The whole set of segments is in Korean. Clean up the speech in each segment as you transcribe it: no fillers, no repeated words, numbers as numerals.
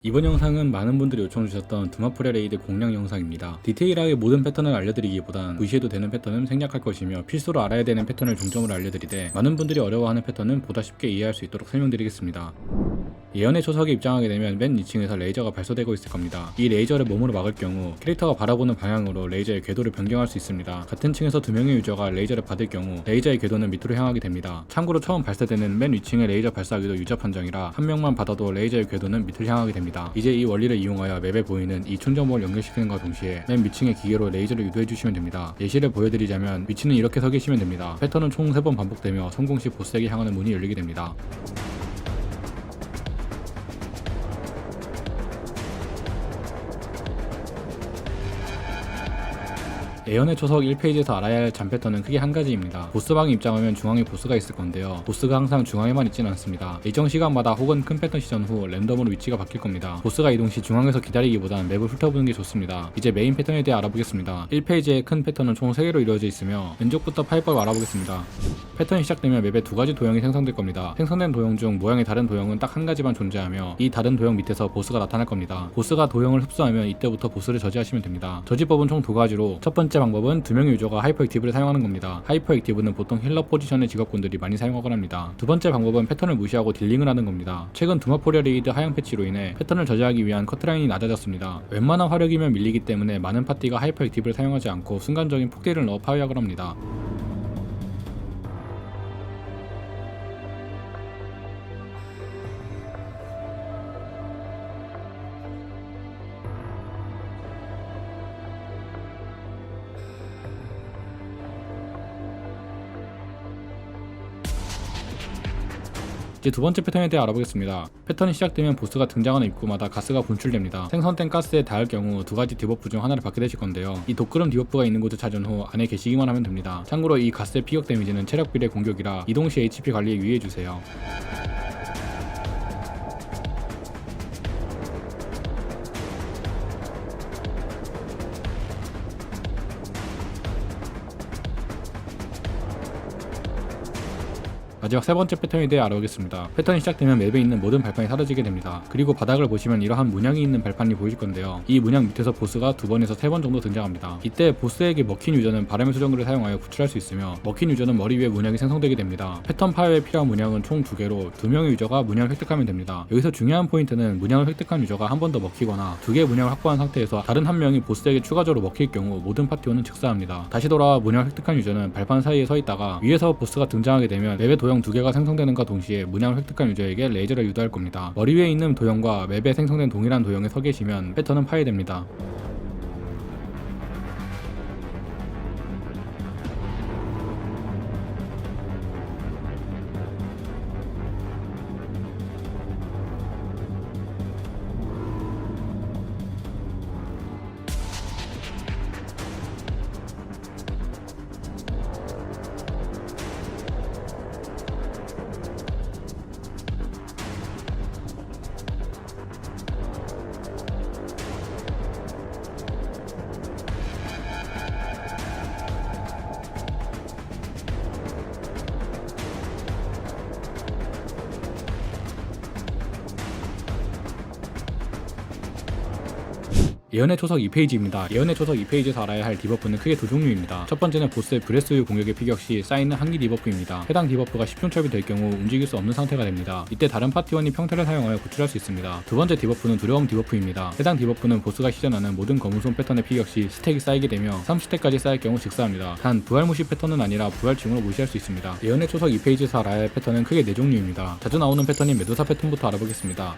이번 영상은 많은 분들이 요청주셨던 드마프레 레이드 공략 영상입니다. 디테일하게 모든 패턴을 알려드리기보단 무시해도 되는 패턴은 생략할 것이며 필수로 알아야 되는 패턴을 중점으로 알려드리되 많은 분들이 어려워하는 패턴은 보다 쉽게 이해할 수 있도록 설명드리겠습니다. 예언의 초석에 입장하게 되면 맨 2층에서 레이저가 발사되고 있을 겁니다. 이 레이저를 몸으로 막을 경우 캐릭터가 바라보는 방향으로 레이저의 궤도를 변경할 수 있습니다. 같은 층에서 2명의 유저가 레이저를 받을 경우 레이저의 궤도는 밑으로 향하게 됩니다. 참고로 처음 발사되는 맨 위층의 레이저 발사기도 유저 판정이라 한 명만 받아도 레이저의 궤도는 밑을 향하게 됩니다. 이제 이 원리를 이용하여 맵에 보이는 이 충전봉을 연결시키는 것과 동시에 맨 위층의 기계로 레이저를 유도해주시면 됩니다. 예시를 보여드리자면 위치는 이렇게 서 계시면 됩니다. 패턴은 총 3번 반복되며 성공 시 보스에게 향하는 문이 열리게 됩니다. 예언의 초석 1페이지에서 알아야 할 잠 패턴은 크게 한 가지입니다. 보스방에 입장하면 중앙에 보스가 있을 건데요. 보스가 항상 중앙에만 있지는 않습니다. 일정 시간마다 혹은 큰 패턴 시전 후 랜덤으로 위치가 바뀔 겁니다. 보스가 이동 시 중앙에서 기다리기보단 맵을 훑어보는 게 좋습니다. 이제 메인 패턴에 대해 알아보겠습니다. 1페이지의 큰 패턴은 총 3개로 이루어져 있으며 왼쪽부터 파이법을 알아보겠습니다. 패턴이 시작되면 맵에 2가지 도형이 생성될 겁니다. 생성된 도형 중 모양이 다른 도형은 딱 한 가지만 존재하며 이 다른 도형 밑에서 보스가 나타날 겁니다. 보스가 도형을 흡수하면 이때부터 보스를 저지하시면 됩니다. 저지법은 총 2가지로 첫 번째 방법은 2명의 유저가 하이퍼 액티브를 사용하는 겁니다. 하이퍼 액티브는 보통 힐러 포지션의 직업군들이 많이 사용하곤 합니다. 두 번째 방법은 패턴을 무시하고 딜링을 하는 겁니다. 최근 드마프레 레이드 하향 패치로 인해 패턴을 저지하기 위한 커트라인이 낮아졌습니다. 웬만한 화력이면 밀리기 때문에 많은 파티가 하이퍼 액티브를 사용하지 않고 순간적인 폭딜을 넣어 파괴하곤 합니다. 이제 두 번째 패턴에 대해 알아보겠습니다. 패턴이 시작되면 보스가 등장하는 입구마다 가스가 분출됩니다. 생성된 가스에 닿을 경우 2가지 디버프 중 하나를 받게 되실 건데요. 이 독그름 디버프가 있는 곳을 찾은 후 안에 계시기만 하면 됩니다. 참고로 이 가스의 피격 데미지는 체력 비례 공격이라 이동 시 HP 관리에 유의해주세요. 마지막 세 번째 패턴에 대해 알아보겠습니다. 패턴이 시작되면 맵에 있는 모든 발판이 사라지게 됩니다. 그리고 바닥을 보시면 이러한 문양이 있는 발판이 보이실 건데요. 이 문양 밑에서 보스가 2번에서 3번 정도 등장합니다. 이때 보스에게 먹힌 유저는 바람의 수정글을 사용하여 구출할 수 있으며 먹힌 유저는 머리 위에 문양이 생성되게 됩니다. 패턴 파괴에 필요한 문양은 총 2개로 2명의 유저가 문양을 획득하면 됩니다. 여기서 중요한 포인트는 문양을 획득한 유저가 한 번 더 먹히거나 2개의 문양을 확보한 상태에서 다른 한 명이 보스에게 추가적으로 먹힐 경우 모든 파티원은 즉사합니다. 다시 돌아와 문양을 획득한 유저는 발판 사이에 서 있다가 위에서 보스가 등장하게 되면 맵에 도형 2개가 생성되는과 동시에 문양을 획득한 유저에게 레이저를 유도할 겁니다. 머리 위에 있는 도형과 맵에 생성된 동일한 도형에 서 계시면 패턴은 파괴됩니다. 예언의 초석 2페이지입니다. 예언의 초석 2페이지에서 알아야 할 디버프는 크게 두 종류입니다. 첫 번째는 보스의 브레스유 공격의 피격 시 쌓이는 한기 디버프입니다. 해당 디버프가 10중 첩이 경우 움직일 수 없는 상태가 됩니다. 이때 다른 파티원이 평타를 사용하여 구출할 수 있습니다. 두 번째 디버프는 두려움 디버프입니다. 해당 디버프는 보스가 시전하는 모든 검은손 패턴의 피격 시 스택이 쌓이게 되며 30스택까지 쌓일 경우 즉사합니다. 단 부활 무시 패턴은 아니라 부활층으로 무시할 수 있습니다. 예언의 초석 2페이지에서 알아야 할 패턴은 크게 4종류입니다. 자주 나오는 패턴인 메두사 패턴부터 알아보겠습니다.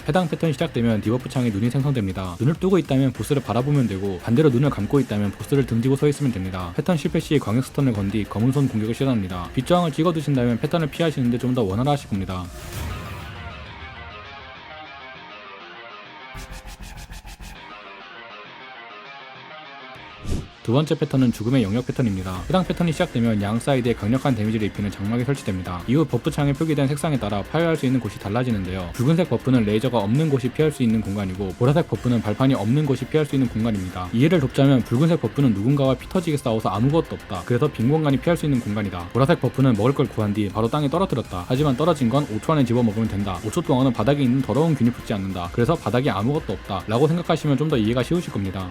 해당 패턴이 시작되면 디버프 창에 눈이 생성됩니다. 눈을 뜨고 있다면 보스를 바라보면 되고 반대로 눈을 감고 있다면 보스를 등지고 서 있으면 됩니다. 패턴 실패 시 광역 스턴을 건 뒤 검은손 공격을 시전합니다. 빗저항을 찍어 두신다면 패턴을 피하시는데 좀 더 원활하실 겁니다. 두 번째 패턴은 죽음의 영역 패턴입니다. 해당 패턴이 시작되면 양 사이드에 강력한 데미지를 입히는 장막이 설치됩니다. 이후 버프창에 표기된 색상에 따라 파괴할 수 있는 곳이 달라지는데요. 붉은색 버프는 레이저가 없는 곳이 피할 수 있는 공간이고 보라색 버프는 발판이 없는 곳이 피할 수 있는 공간입니다. 이해를 돕자면 붉은색 버프는 누군가와 피 터지게 싸워서 아무것도 없다. 그래서 빈 공간이 피할 수 있는 공간이다. 보라색 버프는 먹을 걸 구한 뒤 바로 땅에 떨어뜨렸다. 하지만 떨어진 건 5초 안에 집어먹으면 된다. 5초 동안은 바닥에 있는 더러운 균이 붙지 않는다. 그래서 바닥에 아무것도 없다. 라고 생각하시면 좀 더 이해가 쉬우실 겁니다.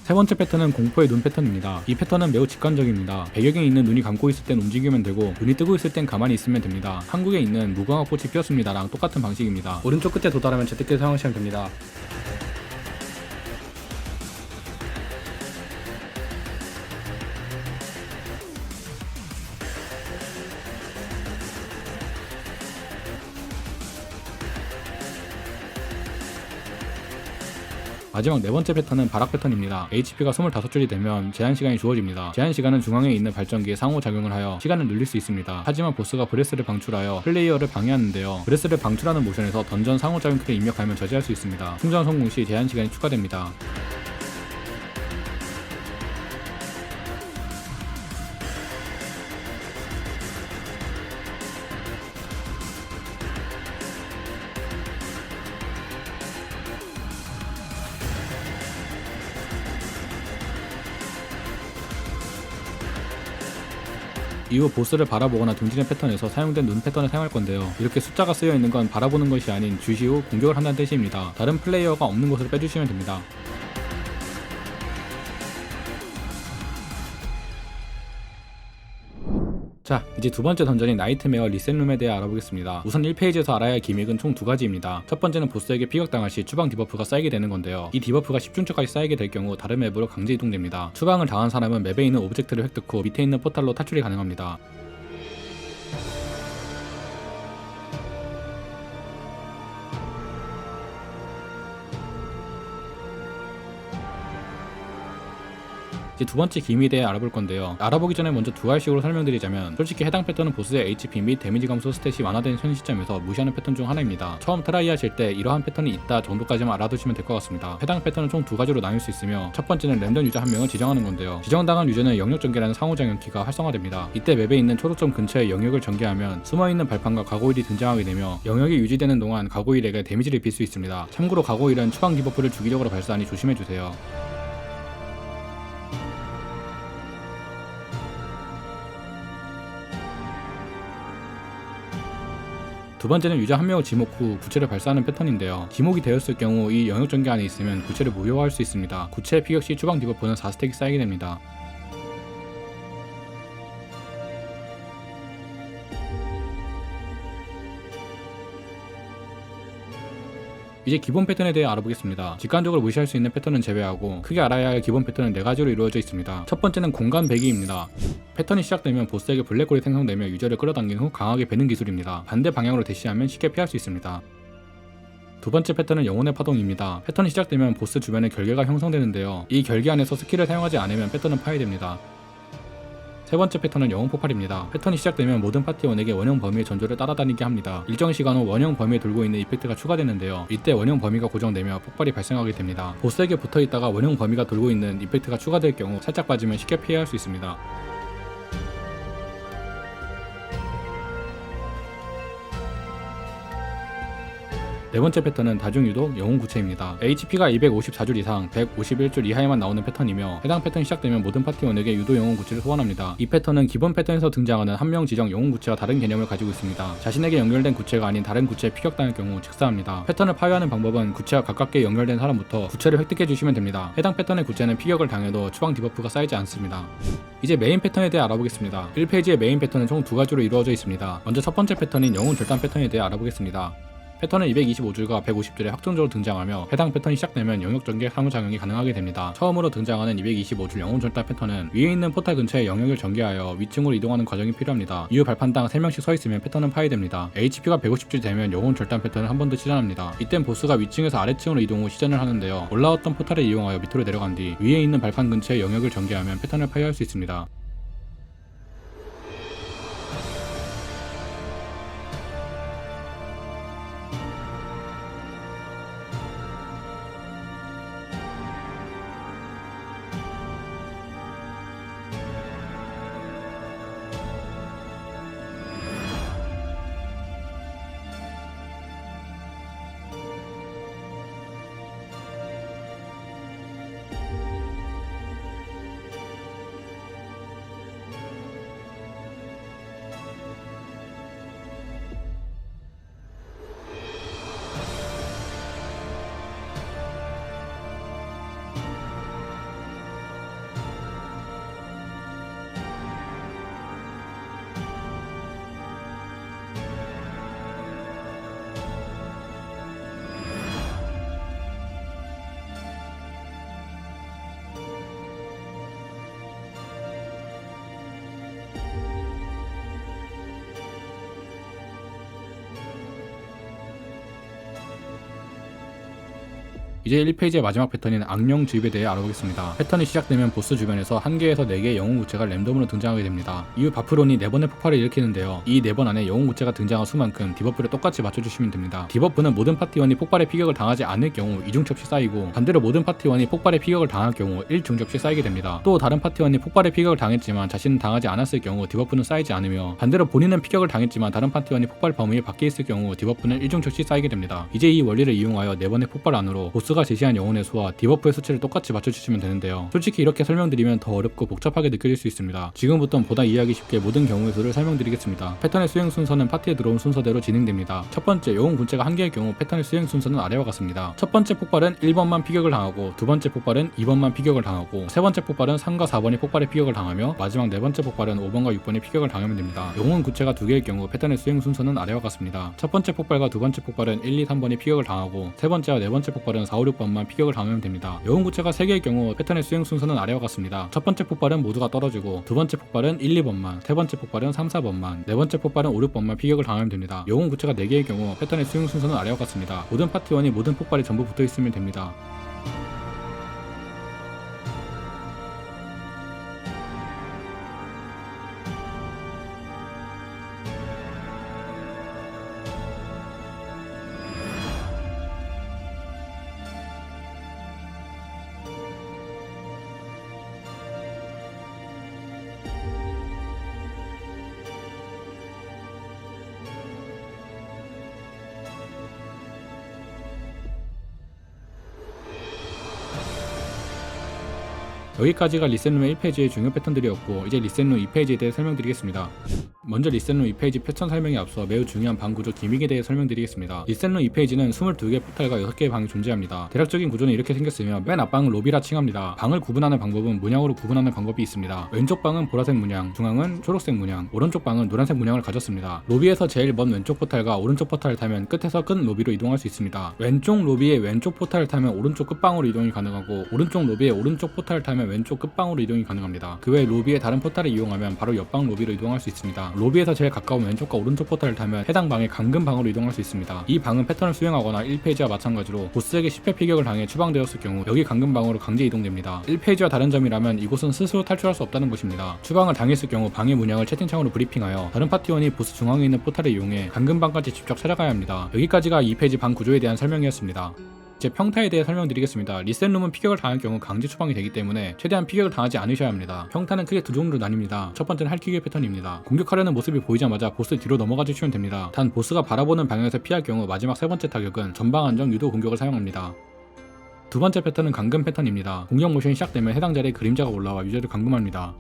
세 번째 패턴은 공포의 눈 패턴입니다. 이 패턴은 매우 직관적입니다. 배경에 있는 눈이 감고 있을 땐 움직이면 되고 눈이 뜨고 있을 땐 가만히 있으면 됩니다. 한국에 있는 무궁화 꽃이 피었습니다랑 똑같은 방식입니다. 오른쪽 끝에 도달하면 제트키를 사용하시면 됩니다. 마지막 네 번째 패턴은 바락 패턴입니다. HP가 25줄이 되면 제한시간이 주어집니다. 제한시간은 중앙에 있는 발전기에 상호작용을 하여 시간을 늘릴 수 있습니다. 하지만 보스가 브레스를 방출하여 플레이어를 방해하는데요. 브레스를 방출하는 모션에서 던전 상호작용 키를 입력하면 저지할 수 있습니다. 충전 성공 시 제한시간이 추가됩니다. 이후 보스를 바라보거나 등지는 패턴에서 사용된 눈 패턴을 사용할 건데요. 이렇게 숫자가 쓰여 있는 건 바라보는 것이 아닌 주시 후 공격을 한다는 뜻입니다. 다른 플레이어가 없는 곳을 빼주시면 됩니다. 자, 이제 두 번째 던전인 나이트메어 리셋룸에 대해 알아보겠습니다. 우선 1페이지에서 알아야 할 기믹은 총 두 가지입니다. 첫 번째는 보스에게 피격당할 시 추방 디버프가 쌓이게 되는 건데요. 이 디버프가 10중째까지 쌓이게 될 경우 다른 맵으로 강제 이동됩니다. 추방을 당한 사람은 맵에 있는 오브젝트를 획득 후 밑에 있는 포탈로 탈출이 가능합니다. 이제 두 번째 기믹에 대해 알아볼 건데요. 알아보기 전에 먼저 두 가지식으로 설명드리자면 솔직히 해당 패턴은 보스의 HP 및 데미지 감소 스탯이 완화된 현 시점에서 무시하는 패턴 중 하나입니다. 처음 트라이 하실 때 이러한 패턴이 있다 정도까지만 알아두시면 될 것 같습니다. 해당 패턴은 총 두 가지로 나눌 수 있으며 첫 번째는 랜덤 유저 한 명을 지정하는 건데요. 지정당한 유저는 영역 전개라는 상호작용 키가 활성화됩니다. 이때 맵에 있는 초록점 근처에 영역을 전개하면 숨어있는 발판과 가고일이 등장하게 되며 영역이 유지되는 동안 가고일에게 데미지를 입힐 수 있습니다. 참고로 가고일은 추방 디버프를 주기적으로 발사하니 조심해주세요. 두 번째는 유저 한 명을 지목 후 구체를 발사하는 패턴인데요. 지목이 되었을 경우 이 영역 전개 안에 있으면 구체를 무효화할 수 있습니다. 구체 피격 시 추방 디버프는 4스택이 쌓이게 됩니다. 이제 기본 패턴에 대해 알아보겠습니다. 직관적으로 무시할 수 있는 패턴은 제외하고 크게 알아야 할 기본 패턴은 4가지로 이루어져 있습니다. 첫 번째는 공간 배기입니다. 패턴이 시작되면 보스에게 블랙홀이 생성되며 유저를 끌어당긴 후 강하게 베는 기술입니다. 반대 방향으로 대시하면 쉽게 피할 수 있습니다. 두 번째 패턴은 영혼의 파동입니다. 패턴이 시작되면 보스 주변에 결계가 형성되는데요. 이 결계 안에서 스킬을 사용하지 않으면 패턴은 파괴됩니다. 세 번째 패턴은 영웅 폭발입니다. 패턴이 시작되면 모든 파티원에게 원형 범위의 전조를 따라다니게 합니다. 일정 시간 후 원형 범위에 돌고 있는 이펙트가 추가되는데요. 이때 원형 범위가 고정되며 폭발이 발생하게 됩니다. 보스에게 붙어있다가 원형 범위가 돌고 있는 이펙트가 추가될 경우 살짝 빠지면 쉽게 피해할 수 있습니다. 네 번째 패턴은 다중유독 영웅 구체입니다. HP가 254줄 이상 151줄 이하에만 나오는 패턴이며 해당 패턴이 시작되면 모든 파티원에게 유도 영웅 구체를 소환합니다. 이 패턴은 기본 패턴에서 등장하는 한 명 지정 영웅 구체와 다른 개념을 가지고 있습니다. 자신에게 연결된 구체가 아닌 다른 구체에 피격당할 경우 즉사합니다. 패턴을 파괴하는 방법은 구체와 가깝게 연결된 사람부터 구체를 획득해 주시면 됩니다. 해당 패턴의 구체는 피격을 당해도 추방 디버프가 쌓이지 않습니다. 이제 메인 패턴에 대해 알아보겠습니다. 1페이지의 메인 패턴은 총 두 가지로 이루어져 있습니다. 먼저 첫 번째 패턴인 영웅 절단 패턴에 대해 알아보겠습니다. 패턴은 225줄과 150줄에 확정적으로 등장하며 해당 패턴이 시작되면 영역 전개 상호작용이 가능하게 됩니다. 처음으로 등장하는 225줄 영혼 절단 패턴은 위에 있는 포탈 근처에 영역을 전개하여 위층으로 이동하는 과정이 필요합니다. 이후 발판당 3명씩 서 있으면 패턴은 파괴됩니다. HP가 150줄 되면 영혼 절단 패턴을 한 번 더 시전합니다. 이땐 보스가 위층에서 아래층으로 이동 후 시전을 하는데요. 올라왔던 포탈을 이용하여 밑으로 내려간 뒤 위에 있는 발판 근처에 영역을 전개하면 패턴을 파괴할 수 있습니다. 이제 1페이지의 마지막 패턴인 악령 주입에 대해 알아보겠습니다. 패턴이 시작되면 보스 주변에서 1개에서 4개의 영웅 구체가 랜덤으로 등장하게 됩니다. 이후 바프론이 4번의 폭발을 일으키는데요. 이 4번 안에 영웅 구체가 등장한 수만큼 디버프를 똑같이 맞춰주시면 됩니다. 디버프는 모든 파티원이 폭발의 피격을 당하지 않을 경우 2중첩씩 쌓이고, 반대로 모든 파티원이 폭발의 피격을 당할 경우 1중첩씩 쌓이게 됩니다. 또 다른 파티원이 폭발의 피격을 당했지만 자신은 당하지 않았을 경우 디버프는 쌓이지 않으며, 반대로 본인은 피격을 당했지만 다른 파티원이 폭발 범위 밖에 있을 경우 디버프는 1중첩씩 쌓이게 됩니다. 이제 이 원리를 이용하여 4번의 폭발 안으로 보스가 제시한 영혼의 수와 디버프의 수치를 똑같이 맞춰주시면 되는데요. 솔직히 이렇게 설명드리면 더 어렵고 복잡하게 느껴질 수 있습니다. 지금부터는 보다 이해하기 쉽게 모든 경우의 수를 설명드리겠습니다. 패턴의 수행 순서는 파티에 들어온 순서대로 진행됩니다. 첫 번째, 영웅 군체가 1개의 경우 패턴의 수행 순서는 아래와 같습니다. 첫 번째 폭발은 1번만 피격을 당하고, 두 번째 폭발은 2번만 피격을 당하고, 세 번째 폭발은 3과 4번이 폭발의 피격을 당하며, 마지막 네 번째 폭발은 5번과 6번이 피격을 당하면 됩니다. 영웅 군체가 2개의 경우 패턴의 수행 순서는 아래와 같습니다. 첫 번째 폭발과 두 번째 폭발은 1, 2, 3번이 피격을 당하고, 세 번째와 네 번째 폭발은 4, 5, 6번만 피격을 당하면 됩니다. 영웅 구체가 3개의 경우 패턴의 수행 순서는 아래와 같습니다. 첫 번째 폭발은 모두가 떨어지고, 두 번째 폭발은 1, 2번만, 세 번째 폭발은 3, 4번만, 네 번째 폭발은 5, 6번만 피격을 당하면 됩니다. 영웅 구체가 4개의 경우 패턴의 수행 순서는 아래와 같습니다. 모든 파티원이 모든 폭발이 전부 붙어있으면 됩니다. 여기까지가 리셋룸의 1페이지의 중요 패턴들이었고, 이제 리셋룸 2페이지에 대해 설명드리겠습니다. 먼저 리셋룸 2페이지 패턴 설명에 앞서 매우 중요한 방 구조 기믹에 대해 설명드리겠습니다. 리셋룸 2페이지는 22개의 포탈과 6개의 방이 존재합니다. 대략적인 구조는 이렇게 생겼으며, 맨 앞방은 로비라 칭합니다. 방을 구분하는 방법은 문양으로 구분하는 방법이 있습니다. 왼쪽 방은 보라색 문양, 중앙은 초록색 문양, 오른쪽 방은 노란색 문양을 가졌습니다. 로비에서 제일 먼 왼쪽 포탈과 오른쪽 포탈을 타면 끝에서 끝 로비로 이동할 수 있습니다. 왼쪽 로비의 왼쪽 포탈을 타면 오른쪽 끝방으로 이동이 가능하고, 오른쪽 로비의 오른쪽 포탈을 타면 왼쪽 끝방으로 이동이 가능합니다. 그 외 로비의 다른 포탈을 이용하면 바로 옆방 로비로 이동할 수 있습니다. 로비에서 제일 가까운 왼쪽과 오른쪽 포탈을 타면 해당 방의 강금 방으로 이동할 수 있습니다. 이 방은 패턴을 수행하거나 1페이지와 마찬가지로 보스에게 10회 피격을 당해 추방되었을 경우 여기 강금 방으로 강제 이동됩니다. 1페이지와 다른 점이라면 이곳은 스스로 탈출할 수 없다는 곳입니다. 추방을 당했을 경우 방의 문양을 채팅창으로 브리핑하여 다른 파티원이 보스 중앙에 있는 포탈을 이용해 강금 방까지 직접 찾아가야 합니다. 여기까지가 2페이지 방 구조에 대한 설명이었습니다. 이제 평타에 대해 설명드리겠습니다. 리셋룸은 피격을 당할 경우 강제 추방이 되기 때문에 최대한 피격을 당하지 않으셔야 합니다. 평타는 크게 두 종류로 나뉩니다. 첫 번째는 할퀴기의 패턴입니다. 공격하려는 모습이 보이자마자 보스 뒤로 넘어가 주시면 됩니다. 단 보스가 바라보는 방향에서 피할 경우 마지막 세 번째 타격은 전방 안정 유도 공격을 사용합니다. 두 번째 패턴은 감금 패턴입니다. 공격 모션이 시작되면 해당 자리에 그림자가 올라와 유저를 감금합니다.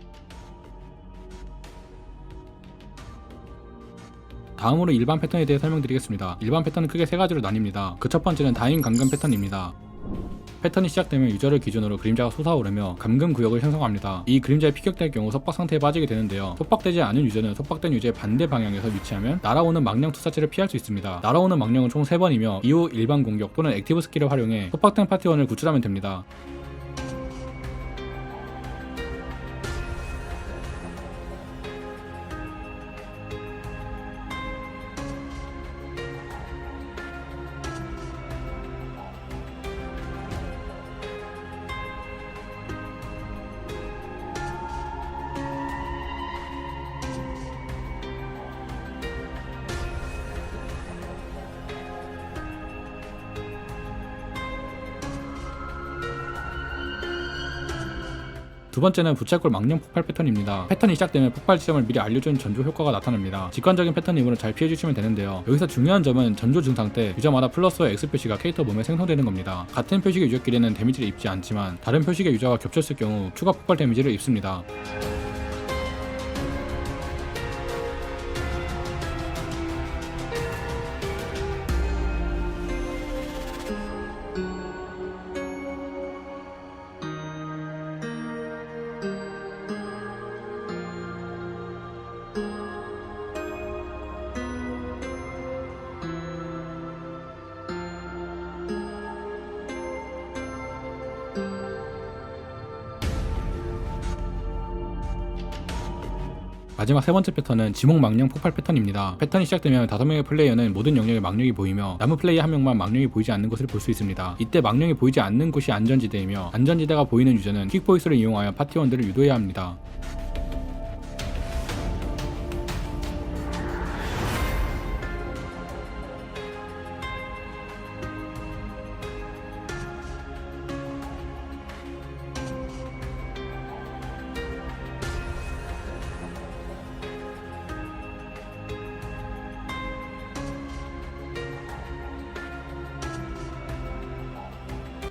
다음으로 일반 패턴에 대해 설명드리겠습니다. 일반 패턴은 크게 세 가지로 나뉩니다. 그 첫 번째는 다인 감금 패턴입니다. 패턴이 시작되면 유저를 기준으로 그림자가 솟아오르며 감금 구역을 형성합니다. 이 그림자에 피격될 경우 속박 상태에 빠지게 되는데요. 속박되지 않은 유저는 속박된 유저의 반대 방향에서 위치하면 날아오는 망령 투사체를 피할 수 있습니다. 날아오는 망령은 총 3번이며 이후 일반 공격 또는 액티브 스킬을 활용해 속박된 파티원을 구출하면 됩니다. 두 번째는 부채꼴 망령 폭발 패턴입니다. 패턴이 시작되면 폭발 지점을 미리 알려주는 전조 효과가 나타납니다. 직관적인 패턴이므로 잘 피해주시면 되는데요. 여기서 중요한 점은 전조 증상 때 유저마다 플러스와 X 표시가 캐릭터 몸에 생성되는 겁니다. 같은 표식의 유저끼리는 데미지를 입지 않지만 다른 표식의 유저가 겹쳤을 경우 추가 폭발 데미지를 입습니다. 마지막 세 번째 패턴은 지목 망령 폭발 패턴입니다. 패턴이 시작되면 5명의 플레이어는 모든 영역에 망령이 보이며 남은 플레이어 1명만 망령이 보이지 않는 것을 볼 수 있습니다. 이때 망령이 보이지 않는 곳이 안전지대이며 안전지대가 보이는 유저는 퀵보이스를 이용하여 파티원들을 유도해야 합니다.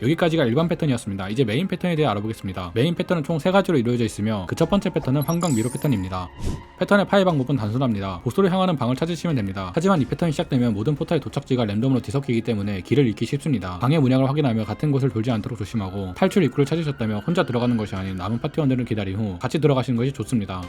여기까지가 일반 패턴이었습니다. 이제 메인 패턴에 대해 알아보겠습니다. 메인 패턴은 총 3가지로 이루어져 있으며 그 첫 번째 패턴은 환각 미로 패턴입니다. 패턴의 파괴 방법은 단순합니다. 보스를 향하는 방을 찾으시면 됩니다. 하지만 이 패턴이 시작되면 모든 포탈의 도착지가 랜덤으로 뒤섞이기 때문에 길을 잃기 쉽습니다. 방의 문양을 확인하며 같은 곳을 돌지 않도록 조심하고 탈출 입구를 찾으셨다면 혼자 들어가는 것이 아닌 남은 파티원들을 기다린 후 같이 들어가시는 것이 좋습니다.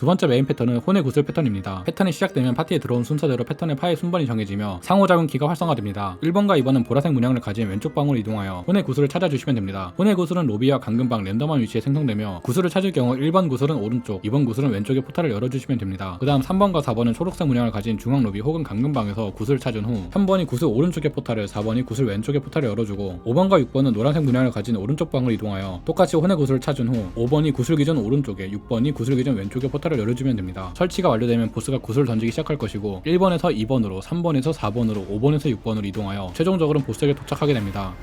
두 번째 메인 패턴은 혼의 구슬 패턴입니다. 패턴이 시작되면 파티에 들어온 순서대로 패턴의 파괴 순번이 정해지며 상호작용 키가 활성화됩니다. 1번과 2번은 보라색 문양을 가진 왼쪽 방으로 이동하여 혼의 구슬을 찾아주시면 됩니다. 혼의 구슬은 로비와 감금방 랜덤한 위치에 생성되며 구슬을 찾을 경우 1번 구슬은 오른쪽, 2번 구슬은 왼쪽에 포탈을 열어주시면 됩니다. 그 다음 3번과 4번은 초록색 문양을 가진 중앙 로비 혹은 감금방에서 구슬을 찾은 후 3번이 구슬 오른쪽의 포탈을, 4번이 구슬 왼쪽의 포탈을 열어주고 5번과 6번은 노란색 문양을 가진 오른쪽 방으로 이동하여 똑같이 혼의 구슬을 찾은 후 5번이 구슬 기준 오른쪽에, 6번이 구슬 기준 왼쪽의 포탈을 열어주면 됩니다. 설치가 완료되면 보스가 구슬을 던지기 시작할 것이고 1번에서 2번으로, 3번에서 4번으로, 5번에서 6번으로 이동하여 최종적으로는 보스에게 도착하게 됩니다.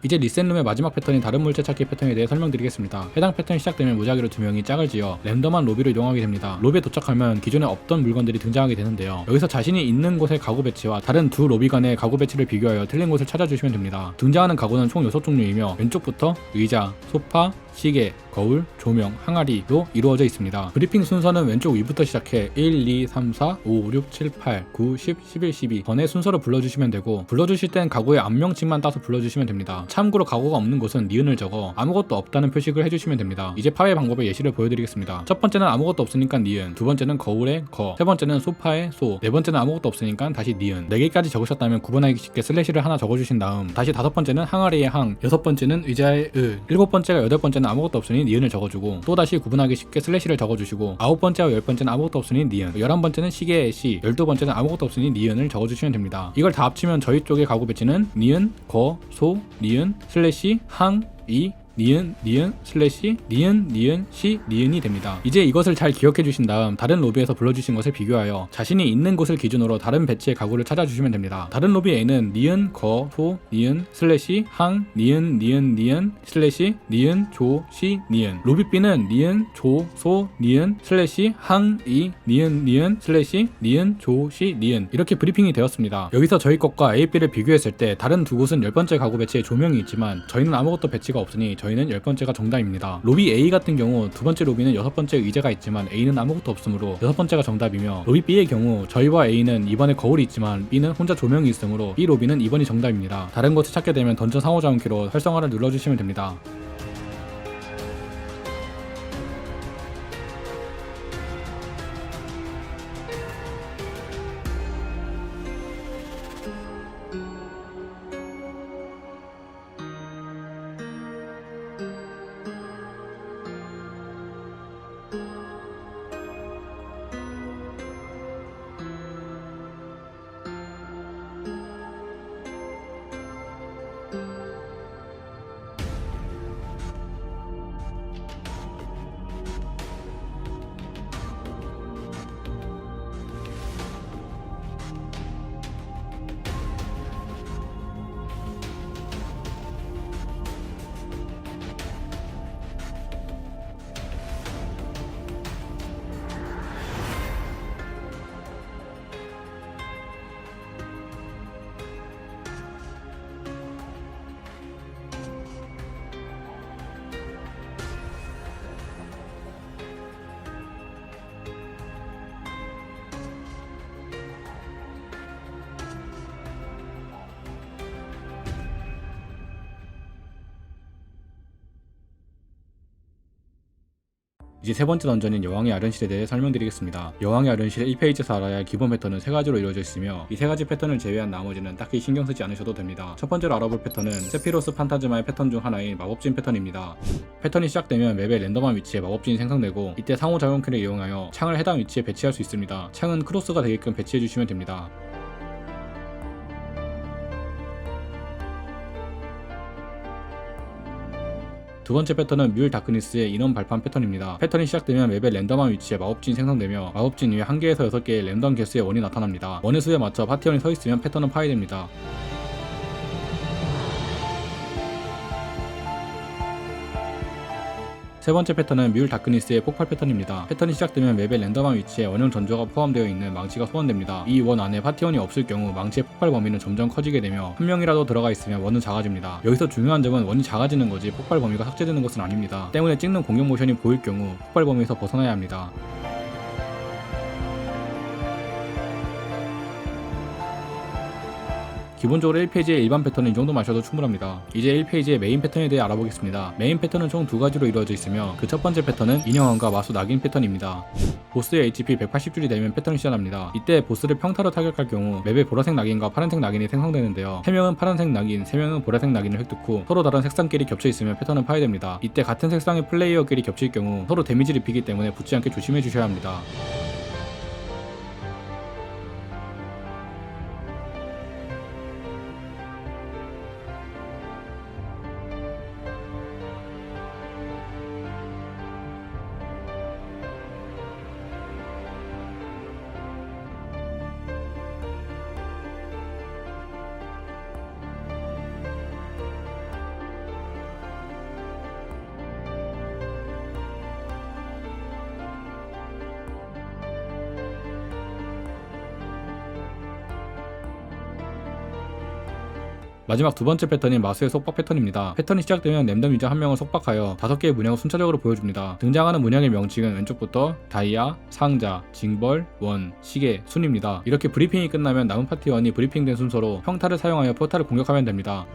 이제 리셋룸의 마지막 패턴인 다른 물체 찾기 패턴에 대해 설명드리겠습니다. 해당 패턴이 시작되면 무작위로 2명이 짝을 지어 랜덤한 로비로 이동하게 됩니다. 로비에 도착하면 기존에 없던 물건들이 등장하게 되는데요. 여기서 자신이 있는 곳의 가구 배치와 다른 두 로비 간의 가구 배치를 비교하여 틀린 곳을 찾아주시면 됩니다. 등장하는 가구는 총 6종류이며 왼쪽부터 의자, 소파, 시계, 거울, 조명, 항아리로 이루어져 있습니다. 브리핑 순서는 왼쪽 위부터 시작해 1, 2, 3, 4, 5, 6, 7, 8, 9, 10, 11, 12 번의 순서로 불러주시면 되고 불러주실 땐 가구의 앞명칭만 따서 불러주시면 됩니다. 참고로 가구가 없는 곳은 니은을 적어 아무것도 없다는 표식을 해주시면 됩니다. 이제 파괴 방법의 예시를 보여드리겠습니다. 첫 번째는 아무것도 없으니까 니은, 두 번째는 거울의 거, 세 번째는 소파의 소, 네 번째는 아무것도 없으니까 다시 니은. 4개까지 적으셨다면 구분하기 쉽게 슬래시를 하나 적어주신 다음 다시 다섯 번째는 항아리의 항, 여섯 번째는 의자의 의, 일곱 번째가 여덟 번째는 아무것도 없으니 니은을 적어주고 또 다시 구분하기 쉽게 슬래시를 적어주시고 아홉 번째와 열 번째는 아무것도 없으니 니은, 11번째는 시계의 시, 12번째는 아무것도 없으니 니은을 적어주시면 됩니다. 이걸 다 합치면 저희 쪽의 가구 배치는 니은, 거, 소, 니은, 슬래시, 항, 이, 니은, 니은, 슬래시, 니은, 니은, 시, 니은이 됩니다. 이제 이것을 잘 기억해 주신 다음 다른 로비에서 불러주신 것을 비교하여 자신이 있는 곳을 기준으로 다른 배치의 가구를 찾아주시면 됩니다. 다른 로비 A는 니은, 거, 소, 니은, 슬래시, 항, 니은, 니은, 니은, 슬래시, 니은, 조, 시, 니은. 로비 B는 니은, 조, 소, 니은, 슬래시, 항, 이, 니은, 니은, 슬래시, 니은, 조, 시, 니은. 이렇게 브리핑이 되었습니다. 여기서 저희 것과 A, B를 비교했을 때 다른 두 곳은 10번째 가구 배치에 조명이 있지만 저희는 아무것도 배치가 없으니 저희는 10번째가 정답입니다. 로비 A 같은 경우 두 번째 로비는 6번째 의자가 있지만 A는 아무것도 없으므로 6번째가 정답이며 로비 B의 경우 저희와 A는 이번에 거울이 있지만 B는 혼자 조명이 있으므로 B 로비는 2번이 정답입니다. 다른 것을 찾게 되면 던전 상호작용키로 활성화를 눌러주시면 됩니다. 이제 세 번째 던전인 여왕의 아련실에 대해 설명드리겠습니다. 여왕의 아련실의 1페이지에서 알아야 할 기본 패턴은 세 가지로 이루어져 있으며 이 세 가지 패턴을 제외한 나머지는 딱히 신경 쓰지 않으셔도 됩니다. 첫 번째로 알아볼 패턴은 세피로스 판타즈마의 패턴 중 하나인 마법진 패턴입니다. 패턴이 시작되면 맵의 랜덤한 위치에 마법진이 생성되고 이때 상호작용키를 이용하여 창을 해당 위치에 배치할 수 있습니다. 창은 크로스가 되게끔 배치해주시면 됩니다. 두 번째 패턴은 뮬 다크니스의 인원 발판 패턴입니다. 패턴이 시작되면 맵의 랜덤한 위치에 마법진이 생성되며 마법진 위에 1개에서 6개의 랜덤 개수의 원이 나타납니다. 원의 수에 맞춰 파티원이 서 있으면 패턴은 파괴됩니다. 세 번째 패턴은 뮬 다크니스의 폭발 패턴입니다. 패턴이 시작되면 맵의 랜덤한 위치에 원형 전조가 포함되어 있는 망치가 소환됩니다. 이 원 안에 파티원이 없을 경우 망치의 폭발 범위는 점점 커지게 되며 한 명이라도 들어가 있으면 원은 작아집니다. 여기서 중요한 점은 원이 작아지는 거지 폭발 범위가 삭제되는 것은 아닙니다. 때문에 찍는 공격 모션이 보일 경우 폭발 범위에서 벗어나야 합니다. 기본적으로 1페이지의 일반 패턴은 이 정도 마셔도 충분합니다. 이제 1페이지의 메인 패턴에 대해 알아보겠습니다. 메인 패턴은 총 두 가지로 이루어져 있으며 그 첫 번째 패턴은 인형왕과 마수 낙인 패턴입니다. 보스의 HP 180줄이 되면 패턴이 시작합니다. 이때 보스를 평타로 타격할 경우 맵에 보라색 낙인과 파란색 낙인이 생성되는데요. 3명은 파란색 낙인, 3명은 보라색 낙인을 획득 후 서로 다른 색상끼리 겹쳐 있으면 패턴은 파괴됩니다. 이때 같은 색상의 플레이어끼리 겹칠 경우 서로 데미지를 입히기 때문에 붙지 않게 조심해 주셔야 합니다. 마지막 두 번째 패턴인 마수의 속박 패턴입니다. 패턴이 시작되면 랜덤 유저 한 명을 속박하여 5개의 문양을 순차적으로 보여줍니다. 등장하는 문양의 명칭은 왼쪽부터 다이아, 상자, 징벌, 원, 시계, 순입니다. 이렇게 브리핑이 끝나면 남은 파티원이 브리핑된 순서로 평타를 사용하여 포탈을 공격하면 됩니다.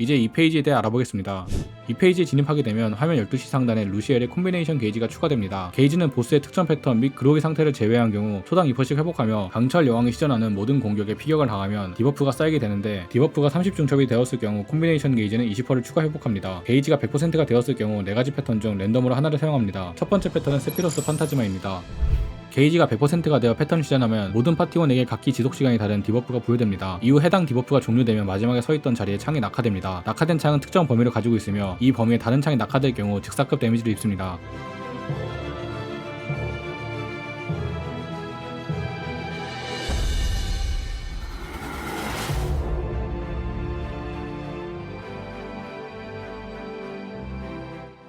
이제 이 페이지에 대해 알아보겠습니다. 이 페이지에 진입하게 되면 화면 12시 상단에 루시엘의 콤비네이션 게이지가 추가됩니다. 게이지는 보스의 특정 패턴 및 그로기 상태를 제외한 경우 초당 2%씩 회복하며 강철 여왕이 시전하는 모든 공격에 피격을 당하면 디버프가 쌓이게 되는데, 디버프가 30중첩이 되었을 경우 콤비네이션 게이지는 20%를 추가 회복합니다. 게이지가 100%가 되었을 경우 4가지 패턴 중 랜덤으로 하나를 사용합니다. 첫 번째 패턴은 세피로스 판타지마입니다. 게이지가 100%가 되어 패턴을 시전하면 모든 파티원에게 각기 지속시간이 다른 디버프가 부여됩니다. 이후 해당 디버프가 종료되면 마지막에 서있던 자리에 창이 낙하됩니다. 낙하된 창은 특정 범위를 가지고 있으며 이 범위에 다른 창이 낙하될 경우 즉사급 데미지를 입습니다.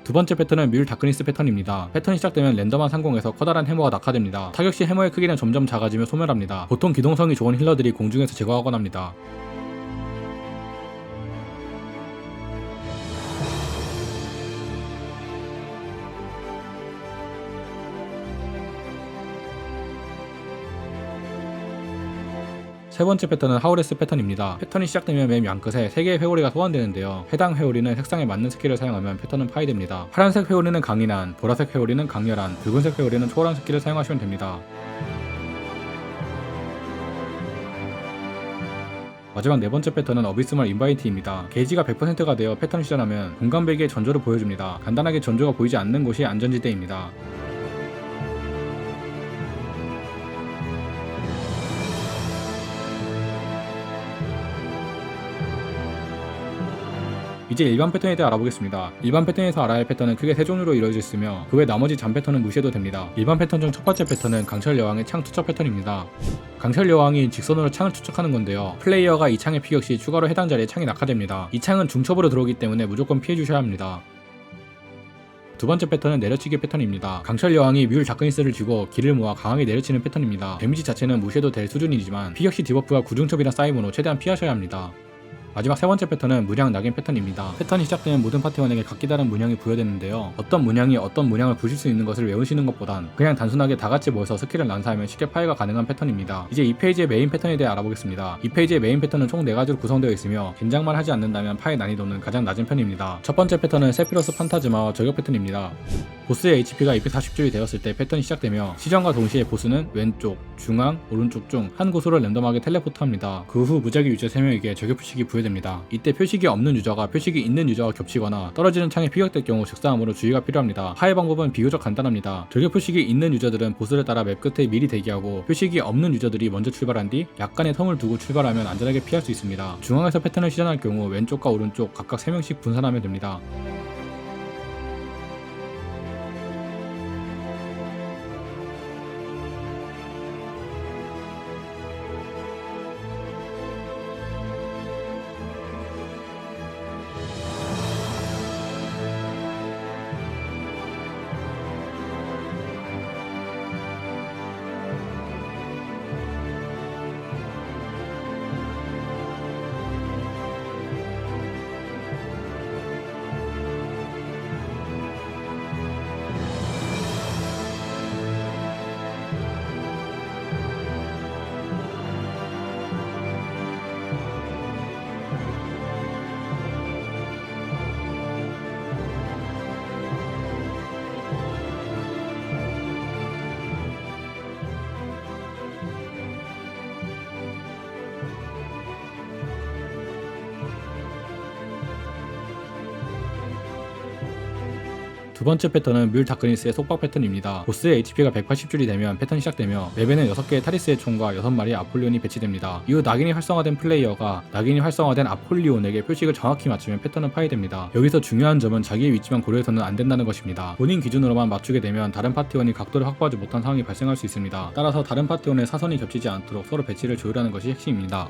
두 번째 패턴은 뮬 다크니스 패턴입니다. 패턴이 시작되면 랜덤한 상공에서 커다란 해머가 낙하됩니다. 타격 시 해머의 크기는 점점 작아지며 소멸합니다. 보통 기동성이 좋은 힐러들이 공중에서 제거하곤 합니다. 세 번째 패턴은 하우레스 패턴입니다. 패턴이 시작되면 맨 양끝에 3개의 회오리가 소환되는데요. 해당 회오리는 색상에 맞는 스킬을 사용하면 패턴은 파괴됩니다. 파란색 회오리는 강인한, 보라색 회오리는 강렬한, 붉은색 회오리는 초월한 스킬을 사용하시면 됩니다. 마지막 네 번째 패턴은 어비스멀 인바이티입니다. 게이지가 100%가 되어 패턴을 시전하면 공간 벨기의 전조를 보여줍니다. 간단하게 전조가 보이지 않는 곳이 안전지대입니다. 이제 일반 패턴에 대해 알아보겠습니다. 일반 패턴에서 알아야 할 패턴은 크게 3종류로 이루어져 있으며 그 외 나머지 잔 패턴은 무시해도 됩니다. 일반 패턴 중 첫 번째 패턴은 강철 여왕의 창 투척 패턴입니다. 강철 여왕이 직선으로 창을 투척하는 건데요. 플레이어가 이 창에 피격 시 추가로 해당 자리에 창이 낙하됩니다. 이 창은 중첩으로 들어오기 때문에 무조건 피해 주셔야 합니다. 두 번째 패턴은 내려치기 패턴입니다. 강철 여왕이 뮬 다크니스를 쥐고 길을 모아 강하게 내려치는 패턴입니다. 데미지 자체는 무시해도 될 수준이지만 피격 시 디버프가 구중첩이나 쌓이므로 최대한 피하셔야 합니다. 마지막 세 번째 패턴은 문양 낙인 패턴입니다. 패턴이 시작되면 모든 파티원에게 각기 다른 문양이 부여되는데요. 어떤 문양이 어떤 문양을 부실 수 있는 것을 외우시는 것보단 그냥 단순하게 다같이 모여서 스킬을 난사하면 쉽게 파괴가 가능한 패턴입니다. 이제 이 페이지의 메인 패턴에 대해 알아보겠습니다. 이 페이지의 메인 패턴은 총 4가지로 구성되어 있으며 긴장만 하지 않는다면 파괴 난이도는 가장 낮은 편입니다. 첫 번째 패턴은 세피로스 판타즈마와 저격 패턴입니다. 보스의 HP가 240줄이 되었을 때 패턴이 시작되며 시전과 동시에 보스는 왼쪽, 중앙, 오른쪽 중 한 곳으로 랜덤하게 텔레포트합니다. 그 후 무작위 유저 3명에게 저격 표식이 부여됩니다. 이때 표식이 없는 유저가 표식이 있는 유저와 겹치거나 떨어지는 창에 피격될 경우 즉사함으로 주의가 필요합니다. 파괴 방법은 비교적 간단합니다. 저격 표식이 있는 유저들은 보스를 따라 맵 끝에 미리 대기하고 표식이 없는 유저들이 먼저 출발한 뒤 약간의 텀을 두고 출발하면 안전하게 피할 수 있습니다. 중앙에서 패턴을 시전할 경우 왼쪽과 오른쪽 각각 3명씩 분산하면 됩니다. 두 번째 패턴은 뮬 다크니스의 속박 패턴입니다. 보스의 HP가 180줄이 되면 패턴이 시작되며 맵에는 6개의 타리스의 총과 6마리의 아폴리온이 배치됩니다. 이후 낙인이 활성화된 플레이어가 낙인이 활성화된 아폴리온에게 표식을 정확히 맞추면 패턴은 파괴됩니다. 여기서 중요한 점은 자기의 위치만 고려해서는 안 된다는 것입니다. 본인 기준으로만 맞추게 되면 다른 파티원이 각도를 확보하지 못한 상황이 발생할 수 있습니다. 따라서 다른 파티원의 사선이 겹치지 않도록 서로 배치를 조율하는 것이 핵심입니다.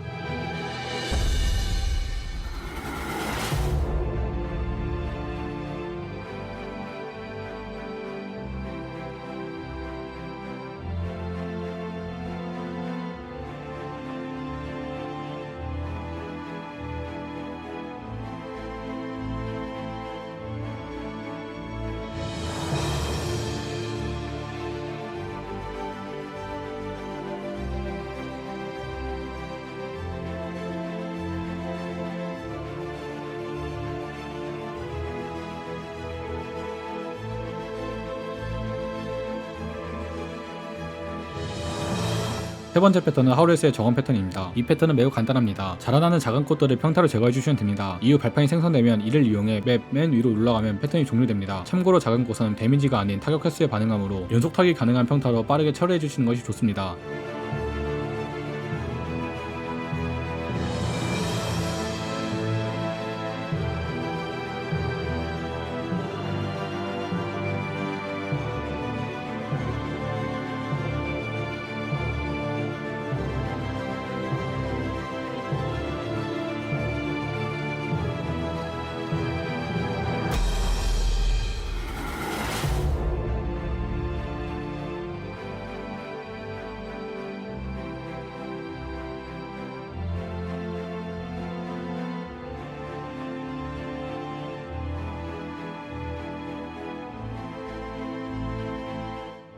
세 번째 패턴은 하우레스의 정원 패턴입니다. 이 패턴은 매우 간단합니다. 자라나는 작은 꽃들을 평타로 제거해주시면 됩니다. 이후 발판이 생성되면 이를 이용해 맵 맨 위로 올라가면 패턴이 종료됩니다. 참고로 작은 꽃은 데미지가 아닌 타격 횟수에 반응하므로 연속 타격이 가능한 평타로 빠르게 처리해주시는 것이 좋습니다.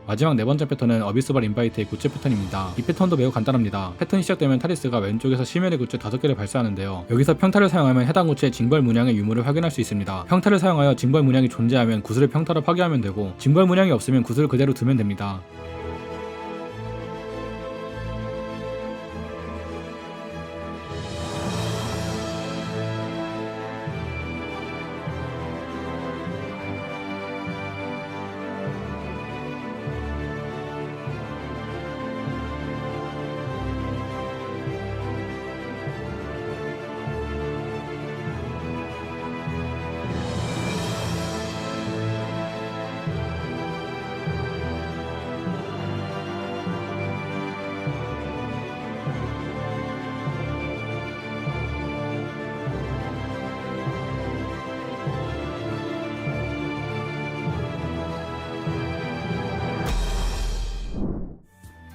마지막 네 번째 패턴은 어비스발 인바이트의 굿즈 패턴입니다. 이 패턴도 매우 간단합니다. 패턴이 시작되면 타리스가 왼쪽에서 심연의 굿즈 5개를 발사하는데요. 여기서 평타를 사용하면 해당 굿즈의 징벌 문양의 유무를 확인할 수 있습니다. 평타를 사용하여 징벌 문양이 존재하면 구슬을 평타로 파괴하면 되고 징벌 문양이 없으면 구슬을 그대로 두면 됩니다.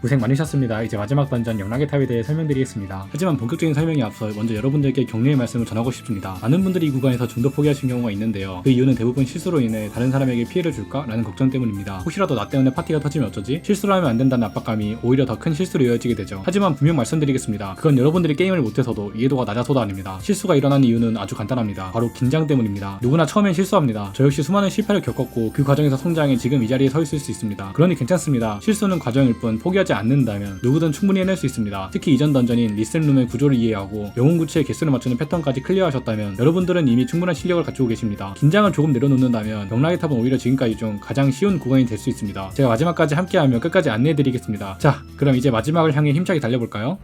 고생 많으셨습니다. 이제 마지막 던전 영락의 탑에 대해 설명드리겠습니다. 하지만 본격적인 설명에 앞서 먼저 여러분들께 격려의 말씀을 전하고 싶습니다. 많은 분들이 이 구간에서 중도 포기하신 경우가 있는데요. 그 이유는 대부분 실수로 인해 다른 사람에게 피해를 줄까? 라는 걱정 때문입니다. 혹시라도 나 때문에 파티가 터지면 어쩌지? 실수를 하면 안 된다는 압박감이 오히려 더 큰 실수로 이어지게 되죠. 하지만 분명 말씀드리겠습니다. 그건 여러분들이 게임을 못해서도 이해도가 낮아서도 아닙니다. 실수가 일어난 이유는 아주 간단합니다. 바로 긴장 때문입니다. 누구나 처음엔 실수합니다. 저 역시 수많은 실패를 겪었고 그 과정에서 성장해 지금 이 자리에 서 있을 수 있습니다. 그러니 괜찮습니다. 실수는 과정일 뿐 포기하지 않는다면 누구든 충분히 해낼 수 있습니다. 특히 이전 던전인 리셋룸의 구조를 이해하고 영웅 구체의 개수를 맞추는 패턴까지 클리어하셨다면 여러분들은 이미 충분한 실력을 갖추고 계십니다. 긴장을 조금 내려놓는다면 영락의 탑은 오히려 지금까지 중 가장 쉬운 구간이 될 수 있습니다. 제가 마지막까지 함께하며 끝까지 안내해드리겠습니다. 자, 그럼 이제 마지막을 향해 힘차게 달려볼까요?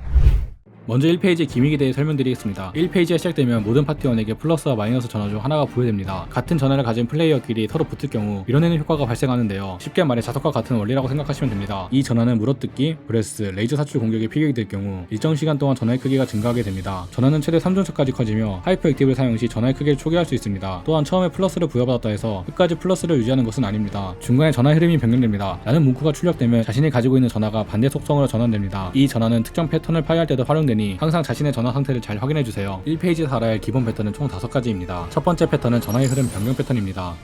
먼저 1페이지 기믹에 대해 설명드리겠습니다. 1페이지가 시작되면 모든 파티원에게 플러스와 마이너스 전화 중 하나가 부여됩니다. 같은 전화를 가진 플레이어끼리 서로 붙을 경우 밀어내는 효과가 발생하는데요. 쉽게 말해 자석과 같은 원리라고 생각하시면 됩니다. 이 전화는 물어뜯기, 브레스, 레이저 사출 공격에 피격이 될 경우 일정 시간 동안 전화의 크기가 증가하게 됩니다. 전화는 최대 3존차까지 커지며 하이퍼 액티브를 사용 시 전화의 크기를 초기화할 수 있습니다. 또한 처음에 플러스를 부여받았다 해서 끝까지 플러스를 유지하는 것은 아닙니다. 중간에 전화 흐름이 변경됩니다. 라는 문구가 출력되면 자신이 가지고 있는 전화가 반대 속성으로 전환됩니다. 이 전화는 특정 패턴을 파괴할 때도 활용됩니다. 항상 자신의 전화 상태를 잘 확인해주세요. 1페이지에서 알아야 할 기본 패턴은 총 5가지입니다. 첫 번째 패턴은 전화의 흐름 변경 패턴입니다.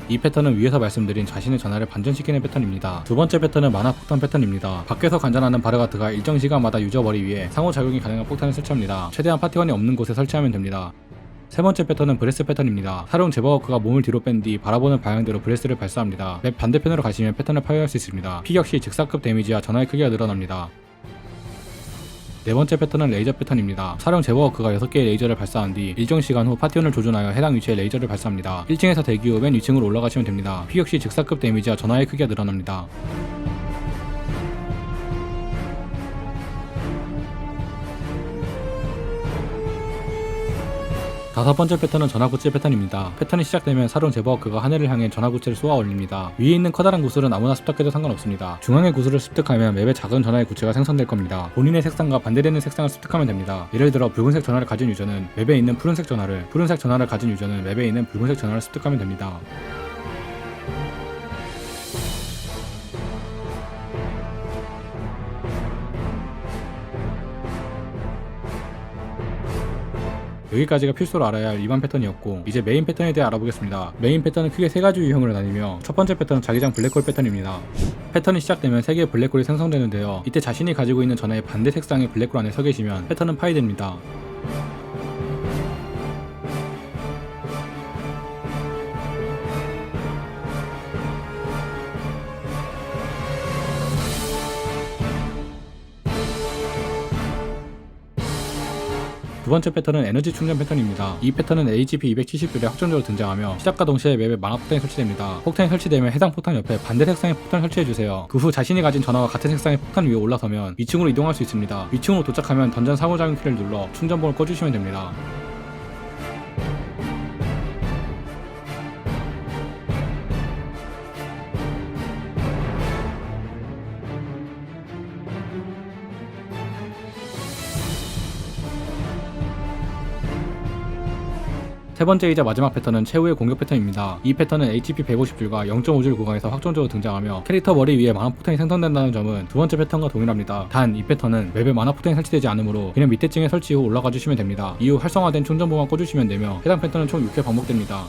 이 패턴은 위에서 말씀드린 자신의 전화를 반전시키는 패턴입니다. 두 번째 패턴은 만화 폭탄 패턴입니다. 밖에서 관전하는 바르가트가 일정 시간마다 유저머리 위에 상호작용이 가능한 폭탄을 설치합니다. 최대한 파티원이 없는 곳에 설치하면 됩니다. 세 번째 패턴은 브레스 패턴입니다. 사용 제버워크가 몸을 뒤로 뺀 뒤 바라보는 방향대로 브레스를 발사합니다. 맵 반대편으로 가시면 패턴을 파괴할 수 있습니다. 피격 시 즉사급 데미지와 전화의 크기가 늘어납니다. 네 번째 패턴은 레이저 패턴입니다. 사령 제버워크가 6개의 레이저를 발사한 뒤 일정 시간 후 파티원을 조준하여 해당 위치에 레이저를 발사합니다. 1층에서 대기 후 맨 위층으로 올라가시면 됩니다. 피격 시 즉사급 데미지와 전화의 크기가 늘어납니다. 다섯 번째 패턴은 전화구체 패턴입니다. 패턴이 시작되면 사령 제버워크가 하늘을 향해 전화구체를 쏘아 올립니다. 위에 있는 커다란 구슬은 아무나 습득해도 상관없습니다. 중앙의 구슬을 습득하면 맵에 작은 전화의 구체가 생성될 겁니다. 본인의 색상과 반대되는 색상을 습득하면 됩니다. 예를 들어 붉은색 전화를 가진 유저는 맵에 있는 푸른색 전화를, 푸른색 전화를 가진 유저는 맵에 있는 붉은색 전화를 습득하면 됩니다. 여기까지가 필수로 알아야 할 일반 패턴이었고, 이제 메인 패턴에 대해 알아보겠습니다. 메인 패턴은 크게 3가지 유형으로 나뉘며, 첫 번째 패턴은 자기장 블랙홀 패턴입니다. 패턴이 시작되면 3개의 블랙홀이 생성되는데요. 이때 자신이 가지고 있는 전화의 반대 색상의 블랙홀 안에 서 계시면 패턴은 파괴됩니다. 두 번째 패턴은 에너지 충전 패턴입니다. 이 패턴은 HP 270줄에 확정적으로 등장하며 시작과 동시에 맵에 만화 폭탄이 설치됩니다. 폭탄이 설치되면 해당 폭탄 옆에 반대 색상의 폭탄을 설치해주세요. 그 후 자신이 가진 전화와 같은 색상의 폭탄 위에 올라서면 위층으로 이동할 수 있습니다. 위층으로 도착하면 던전 상호작용 키를 눌러 충전봉을 꺼주시면 됩니다. 세 번째이자 마지막 패턴은 최후의 공격 패턴입니다. 이 패턴은 HP 150줄과 0.5줄 구간에서 확정적으로 등장하며 캐릭터 머리 위에 만화폭탄이 생성된다는 점은 두 번째 패턴과 동일합니다. 단 이 패턴은 맵에 만화폭탄이 설치되지 않으므로 그냥 밑에 층에 설치 후 올라가 주시면 됩니다. 이후 활성화된 충전봉만 꽂으시면 되며 해당 패턴은 총 6회 반복됩니다.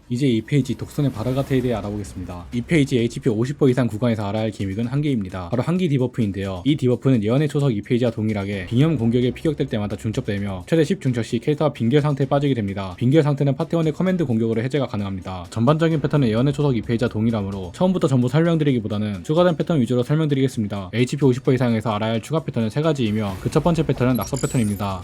이제 이 페이지 독선의 바라가테에 대해 알아보겠습니다. 이 페이지 HP 50% 이상 구간에서 알아야 할 기믹은 한개입니다. 바로 한기 디버프인데요. 이 디버프는 예언의 초석 2페이지와 동일하게 빙염 공격에 피격될 때마다 중첩되며 최대 10 중첩 시 캐릭터가 빙결 상태에 빠지게 됩니다. 빙결 상태는 파티원의 커맨드 공격으로 해제가 가능합니다. 전반적인 패턴은 예언의 초석 2페이지와 동일하므로 처음부터 전부 설명드리기보다는 추가된 패턴 위주로 설명드리겠습니다. HP 50% 이상에서 알아야 할 추가 패턴은 3가지이며 그 첫 번째 패턴은 낙서 패턴입니다.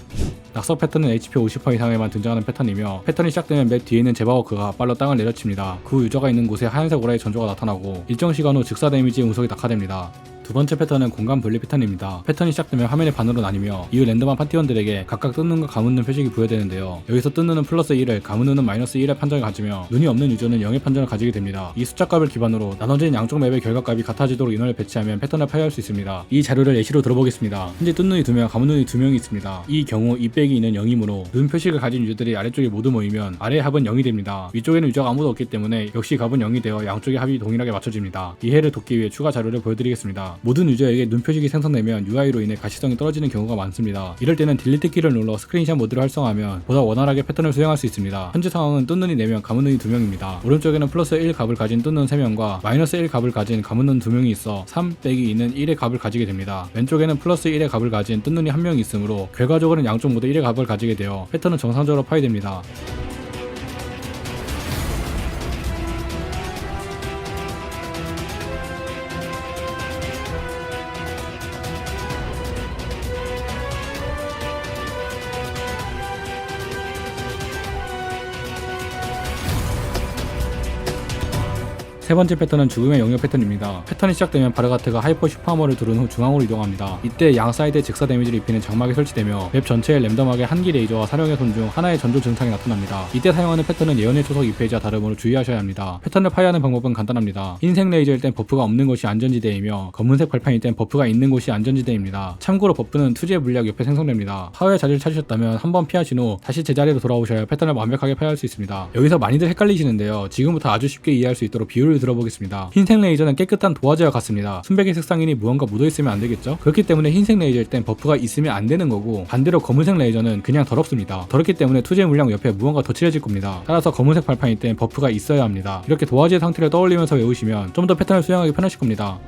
낙서 패턴은 HP 50% 이상에만 등장하는 패턴이며 패턴이 시작되면 맵 뒤에 있는 제바워크가 빨로 땅을 내려칩니다. 그 후 유저가 있는 곳에 하얀색 오라의 전조가 나타나고 일정 시간 후 즉사 데미지의 운석이 낙하됩니다. 두 번째 패턴은 공간 분리 패턴입니다. 패턴이 시작되면 화면이 반으로 나뉘며 이후 랜덤한 파티원들에게 각각 뜬 눈과 감은 눈 표식이 부여되는데요. 여기서 뜬 눈은 플러스 1을, 감은 눈은 마이너스 1의 판정을 가지며 눈이 없는 유저는 0의 판정을 가지게 됩니다. 이 숫자값을 기반으로 나눠진 양쪽 맵의 결과값이 같아지도록 인원을 배치하면 패턴을 파괴할 수 있습니다. 이 자료를 예시로 들어보겠습니다. 현재 뜬 눈이 2명, 감은 눈이 2명이 있습니다. 이 경우 2 빼기 2는 0이므로 눈 표식을 가진 유저들이 아래쪽에 모두 모이면 아래의 합은 0이 됩니다. 위쪽에는 유저가 아무도 없기 때문에 역시 값은 0이 되어 양쪽의 합이 동일하게 맞춰집니다. 이해를 돕기 위해 추가 자료를 보여드리겠습니다. 모든 유저에게 눈 표식이 생성되면 UI로 인해 가시성이 떨어지는 경우가 많습니다. 이럴 때는 딜리트 키를 눌러 스크린샷 모드를 활성화하면 보다 원활하게 패턴을 수행할 수 있습니다. 현재 상황은 뜬 눈이 4명, 감은 눈이 2명입니다. 오른쪽에는 플러스 1 값을 가진 뜬 눈 3명과 마이너스 1 값을 가진 감은 눈 2명이 있어 3 빼기 2는 1의 값을 가지게 됩니다. 왼쪽에는 플러스 1의 값을 가진 뜬 눈이 1명이 있으므로 결과적으로는 양쪽 모두 1의 값을 가지게 되어 패턴은 정상적으로 파괴됩니다. 세 번째 패턴은 죽음의 영역 패턴입니다. 패턴이 시작되면 바르가트가 하이퍼 슈퍼하머를 두른 후 중앙으로 이동합니다. 이때 양 사이드에 직사 데미지를 입히는 장막이 설치되며 맵 전체에 랜덤하게 한기 레이저와 사령의 손 중 하나의 전조 증상이 나타납니다. 이때 사용하는 패턴은 예언의 초석 2페이지와 다름으로 주의하셔야 합니다. 패턴을 파괴하는 방법은 간단합니다. 흰색 레이저일 땐 버프가 없는 곳이 안전지대이며 검은색 발판일 땐 버프가 있는 곳이 안전지대입니다. 참고로 버프는 투지의 물약 옆에 생성됩니다. 파괴 자리를 찾으셨다면 한번 피하신 후 다시 제자리로 돌아오셔야 패턴을 완벽하게 파괴할 수 있습니다. 여기서 많이들 헷갈리시는데요. 지금부터 아주 쉽게 이해할 수 있도록 비율을 들어보겠습니다. 흰색 레이저는 깨끗한 도화지와 같습니다. 순백의 색상이니 무언가 묻어있으면 안되겠죠? 그렇기 때문에 흰색 레이저일 땐 버프가 있으면 안되는 거고, 반대로 검은색 레이저는 그냥 더럽습니다. 더럽기 때문에 투지의 물량 옆에 무언가 더 칠해질 겁니다. 따라서 검은색 발판일 땐 버프가 있어야 합니다. 이렇게 도화지의 상태를 떠올리면서 외우시면 좀 더 패턴을 수행하기 편하실 겁니다.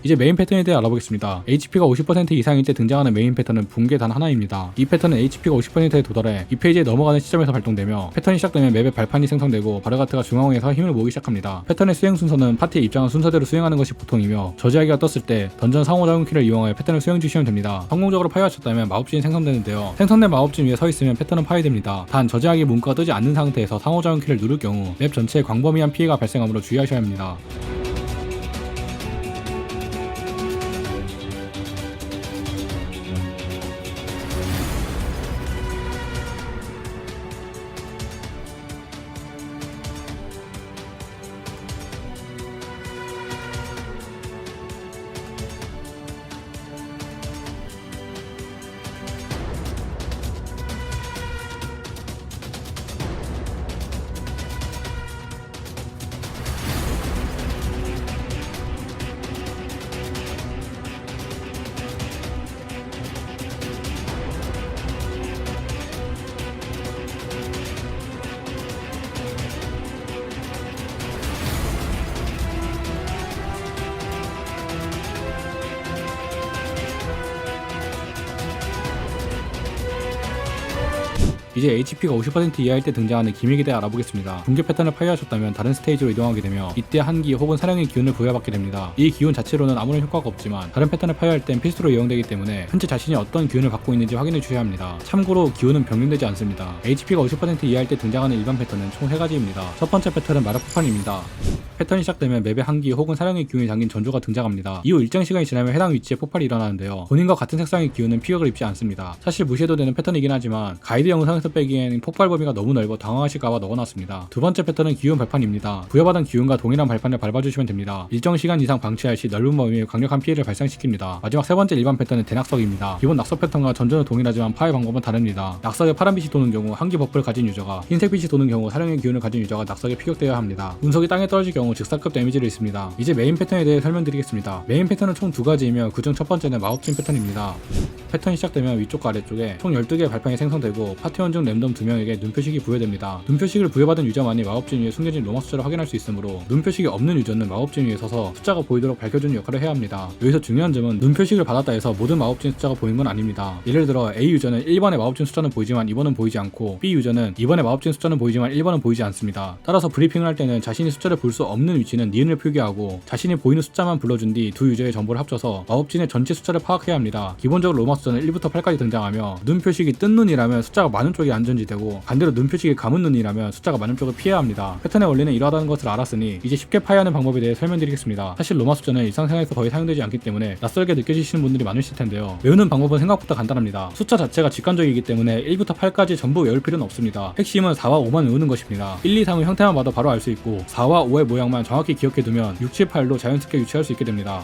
이제 메인 패턴에 대해 알아보겠습니다. HP가 50% 이상일 때 등장하는 메인 패턴은 붕괴 단 하나입니다. 이 패턴은 HP가 50%에 도달해 이 페이지에 넘어가는 시점에서 발동되며, 패턴이 시작되면 맵에 발판이 생성되고 바르가트가 중앙에서 힘을 모으기 시작합니다. 패턴의 수행 순서는 파티에 입장한 순서대로 수행하는 것이 보통이며, 저지하기가 떴을 때 던전 상호작용 키를 이용하여 패턴을 수행 주시면 됩니다. 성공적으로 파괴하셨다면 마법진이 생성되는데요. 생성된 마법진 위에 서 있으면 패턴은 파괴됩니다. 단 저지하기 문구가 뜨지 않는 상태에서 상호작용 키를 누를 경우 맵 전체에 광범위한 피해가 발생하므로 주의하셔야 합니다. 이제 HP가 50% 이하일 때 등장하는 기믹에 대해 알아보겠습니다. 붕괴 패턴을 파괴하셨다면 다른 스테이지로 이동하게 되며, 이때 한기 혹은 사령의 기운을 부여받게 됩니다. 이 기운 자체로는 아무런 효과가 없지만 다른 패턴을 파괴할 땐 필수로 이용되기 때문에 현재 자신이 어떤 기운을 받고 있는지 확인해 주셔야 합니다. 참고로 기운은 변경되지 않습니다. HP가 50% 이하일 때 등장하는 일반 패턴은 총 3가지입니다. 첫 번째 패턴은 마력 폭발입니다. 패턴이 시작되면 맵에 한기 혹은 사령의 기운이 담긴 전조가 등장합니다. 이후 일정 시간이 지나면 해당 위치에 폭발이 일어나는데요. 본인과 같은 색상의 기운은 피격을 입지 않습니다. 사실 무시해도 되는 패턴이긴 하지만 가이드 영상에서 빼기엔 폭발 범위가 너무 넓어 당황하실까봐 넣어놨습니다. 두 번째 패턴은 기운 발판입니다. 부여받은 기운과 동일한 발판을 밟아주시면 됩니다. 일정 시간 이상 방치할 시 넓은 범위에 강력한 피해를 발생시킵니다. 마지막 세 번째 일반 패턴은 대낙석입니다. 기본 낙석 패턴과 전전은 동일하지만 파괴 방법은 다릅니다. 낙석에 파란빛이 도는 경우 한기 버프를 가진 유저가, 흰색빛이 도는 경우 사령의 기운을 가진 유저가 낙석에 피격되어야 합니다. 운석이 땅에 떨어질 경우 경우 즉사급 데미지를 있습니다. 이제 메인 패턴에 대해 설명드리겠습니다. 메인 패턴은 총 두 가지이며 그중 첫 번째는 마법진 패턴입니다. 패턴이 시작되면 위쪽과 아래쪽에 총 12개의 발판이 생성되고 파티원 중 랜덤 2명에게 눈표식이 부여됩니다. 눈표식을 부여받은 유저만이 마법진 위에 숨겨진 로마 숫자를 확인할 수 있으므로 눈표식이 없는 유저는 마법진 위에 서서 숫자가 보이도록 밝혀주는 역할을 해야 합니다. 여기서 중요한 점은 눈표식을 받았다 해서 모든 마법진 숫자가 보이는 건 아닙니다. 예를 들어 A 유저는 1번의 마법진 숫자는 보이지만 2번은 보이지 않고 B 유저는 2번의 마법진 숫자는 보이지만 1번은 보이지 않습니다. 따라서 브리핑을 할 때는 자신이 숫자를 볼 수 없는 위치는 니은을 표기하고 자신이 보이는 숫자만 불러준 뒤 두 유저의 정보를 합쳐서 마법진의 전체 숫자를 파악해야 합니다. 기본적으로 로마 숫자는 1부터 8까지 등장하며 눈 표식이 뜬 눈이라면 숫자가 많은 쪽이 안전지되고 반대로 눈 표식이 감은 눈이라면 숫자가 많은 쪽을 피해야 합니다. 패턴의 원리는 이러하다는 것을 알았으니 이제 쉽게 파이하는 방법에 대해 설명드리겠습니다. 사실 로마 숫자는 일상생활에서 거의 사용되지 않기 때문에 낯설게 느껴지시는 분들이 많으실 텐데요. 외우는 방법은 생각보다 간단합니다. 숫자 자체가 직관적이기 때문에 1부터 8까지 전부 외울 필요는 없습니다. 핵심은 4와 5만 외우는 것입니다. 1, 2, 3의 형태만 봐도 바로 알 수 있고 4와 5의 모양만 정확히 기억해두면 6, 7, 8로 자연스럽게 유추할 수 있게 됩니다.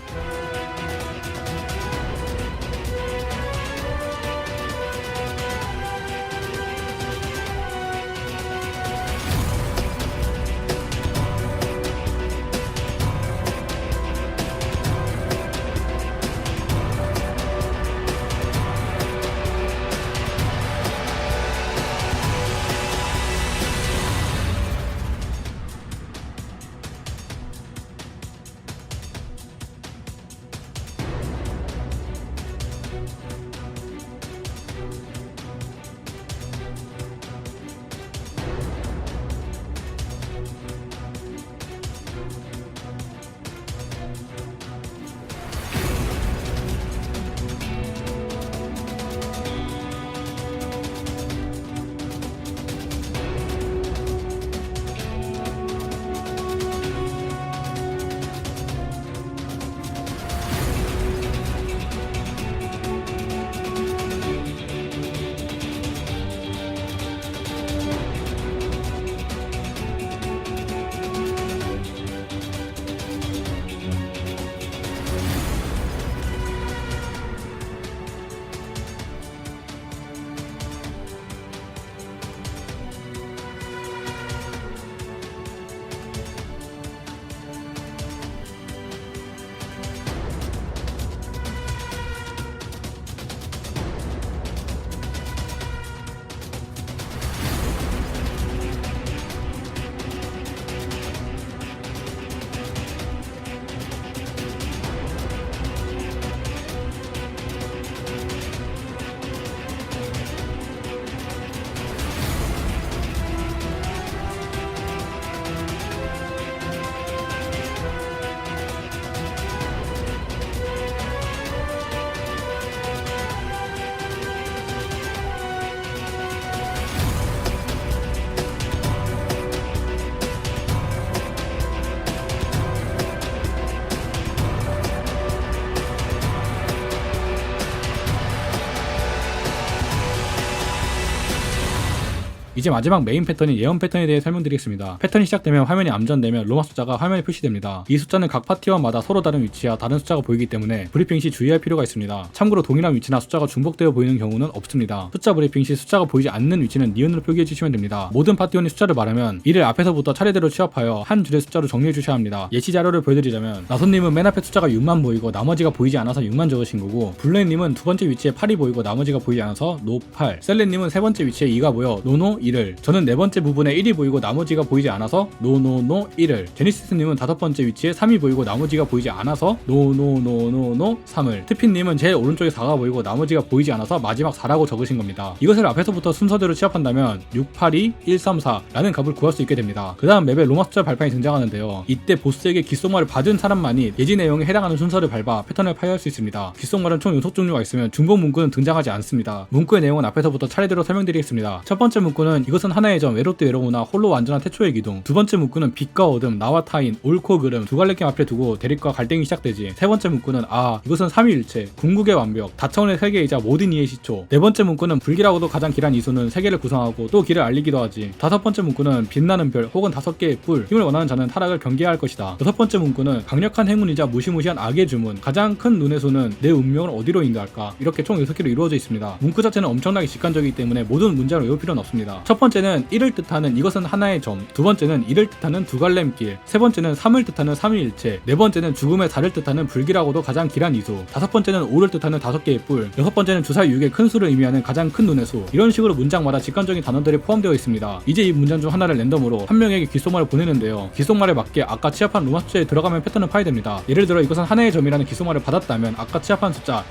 이제 마지막 메인 패턴인 예언 패턴에 대해 설명드리겠습니다. 패턴이 시작되면 화면이 암전되면 로마 숫자가 화면에 표시됩니다. 이 숫자는 각 파티원마다 서로 다른 위치와 다른 숫자가 보이기 때문에 브리핑 시 주의할 필요가 있습니다. 참고로 동일한 위치나 숫자가 중복되어 보이는 경우는 없습니다. 숫자 브리핑 시 숫자가 보이지 않는 위치는 니은으로 표기해 주시면 됩니다. 모든 파티원이 숫자를 말하면 이를 앞에서부터 차례대로 취합하여 한 줄의 숫자로 정리해 주셔야 합니다. 예시 자료를 보여드리자면 나선님은 맨 앞에 숫자가 6만 보이고 나머지가 보이지 않아서 6만 적으신 거고, 블레님은 두 번째 위치에 8이 보이고 나머지가 보이지 않아서 노 8, 셀레님은 세 번째 위치에 2가 보여 노노 1을, 저는 네 번째 부분에 1이 보이고 나머지가 보이지 않아서 노노노 1을, 제니시스님은 다섯 번째 위치에 3이 보이고 나머지가 보이지 않아서 노노노노노 3을, 트핀님은 제일 오른쪽에 4가 보이고 나머지가 보이지 않아서 마지막 4라고 적으신 겁니다. 이것을 앞에서부터 순서대로 취합한다면 6, 8, 2, 1, 3, 4라는 값을 구할 수 있게 됩니다. 그 다음 맵에 로마 숫자 발판이 등장하는데요. 이때 보스에게 귓속말을 받은 사람만이 예지 내용에 해당하는 순서를 밟아 패턴을 파괴할 수 있습니다. 귓속말은 총 6속 종류가 있으면 중복 문구는 등장하지 않습니다. 문구의 내용은 앞에서부터 차례대로 설명드리겠습니다. 첫 번째 문구는 이것은 하나의 점, 외롭드 외로우나 홀로 완전한 태초의 기둥. 두 번째 문구는 빛과 어둠, 나와 타인, 옳고 그름, 두 갈래낌 앞에 두고 대립과 갈등이 시작되지. 세 번째 문구는 이것은 삼위일체, 궁극의 완벽, 다차원의 세계이자 모든 이의 시초. 네 번째 문구는 불길하고도 가장 길한 이수는 세계를 구성하고 또 길을 알리기도 하지. 다섯 번째 문구는 빛나는 별 혹은 5개의 뿔, 힘을 원하는 자는 타락을 경계해야 할 것이다. 여섯 번째 문구는 강력한 행운이자 무시무시한 악의 주문, 가장 큰 눈의 수는 내 운명을 어디로 인도할까. 이렇게 총 6개로 이루어져 있습니다. 문구 자체는 엄청나게 직관적이기 때문에 모든 문장을 외울 필요는 없습니다. 첫 번째는 1을 뜻하는 이것은 하나의 점, 두 번째는 2를 뜻하는 두 갈래길, 세 번째는 3을 뜻하는 삼위일체, 네 번째는 죽음의 4를 뜻하는 불길하고도 가장 길한 이수, 다섯 번째는 5를 뜻하는 5개의 뿔, 여섯 번째는 주사 6의 큰 수를 의미하는 가장 큰 눈의 수. 이런 식으로 문장마다 직관적인 단어들이 포함되어 있습니다. 이제 이 문장 중 하나를 랜덤으로 한 명에게 귓속말을 보내는데요. 귓속말에 맞게 아까 취합한 로마 숫자에 들어가면 패턴을 파야 됩니다. 예를 들어 이것은 하나의 점이라는 귓속말을 받았다면 아까 취합한 숫자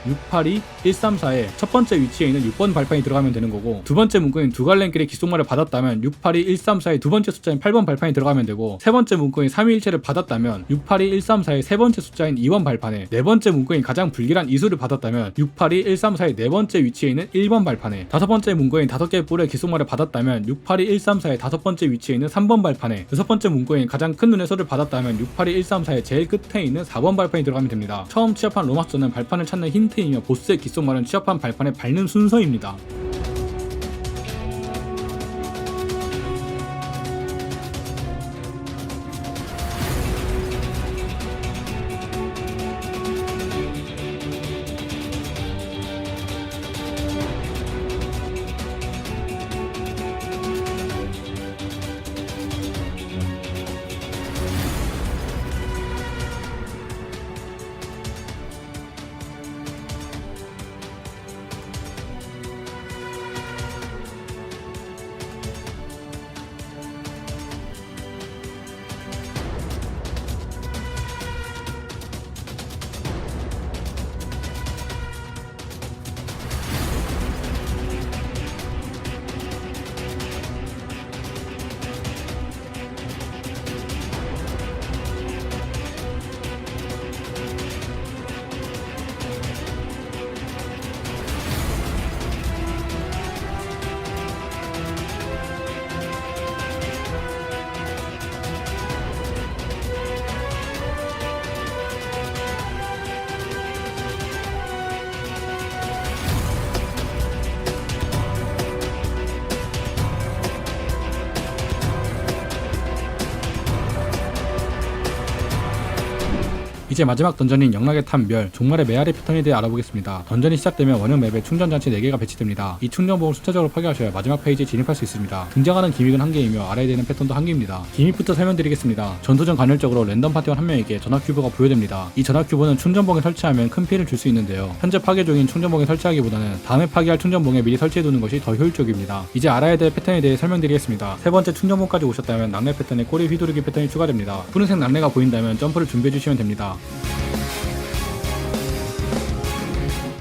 682134의 첫 번째 위치에 있는 6번 발판이 들어가면 되는 거고, 두 번째 문구인 두 갈래길의 귓속말을 받았다면 682134의 두 번째 숫자인 8번 발판이 들어가면 되고, 세 번째 문구인 삼위일체를 받았다면 682134의 세 번째 숫자인 2번 발판에, 네 번째 문구인 가장 불길한 이수를 받았다면 682134의 네 번째 위치에 있는 1번 발판에, 다섯 번째 문구인 5개의 뿔의 귓속말을 받았다면 682134의 다섯 번째 위치에 있는 3번 발판에, 여섯 번째 문구인 가장 큰 눈의 수를 받았다면 682134의 제일 끝에 있는 4번 발판이 들어가면 됩니다. 처음 취합한 로마 숫자는 발판을 찾는 힌트이며 보스의 귓속말은 취합한 발판에 밟는 순서입니다. 이제 마지막 던전인 영락의 탐별, 종말의 메아리 패턴에 대해 알아보겠습니다. 던전이 시작되면 원형 맵에 충전장치 4개가 배치됩니다. 이 충전봉을 순차적으로 파괴하셔야 마지막 페이지에 진입할 수 있습니다. 등장하는 기믹은 1개이며 알아야 되는 패턴도 1개입니다. 기믹부터 설명드리겠습니다. 전투 전 간헐적으로 랜덤 파티원 1명에게 전화 큐브가 부여됩니다. 이 전화 큐브는 충전봉에 설치하면 큰 피해를 줄 수 있는데요. 현재 파괴 중인 충전봉에 설치하기보다는 다음에 파괴할 충전봉에 미리 설치해두는 것이 더 효율적입니다. 이제 알아야 될 패턴에 대해 설명드리겠습니다. 세 번째 충전봉까지 오셨다면 낙뢰 패턴에 꼬리 휘두르기 패턴이 추가됩니다. 푸른색 낙뢰가 보인다면 점프를 준비해주시면 됩니다.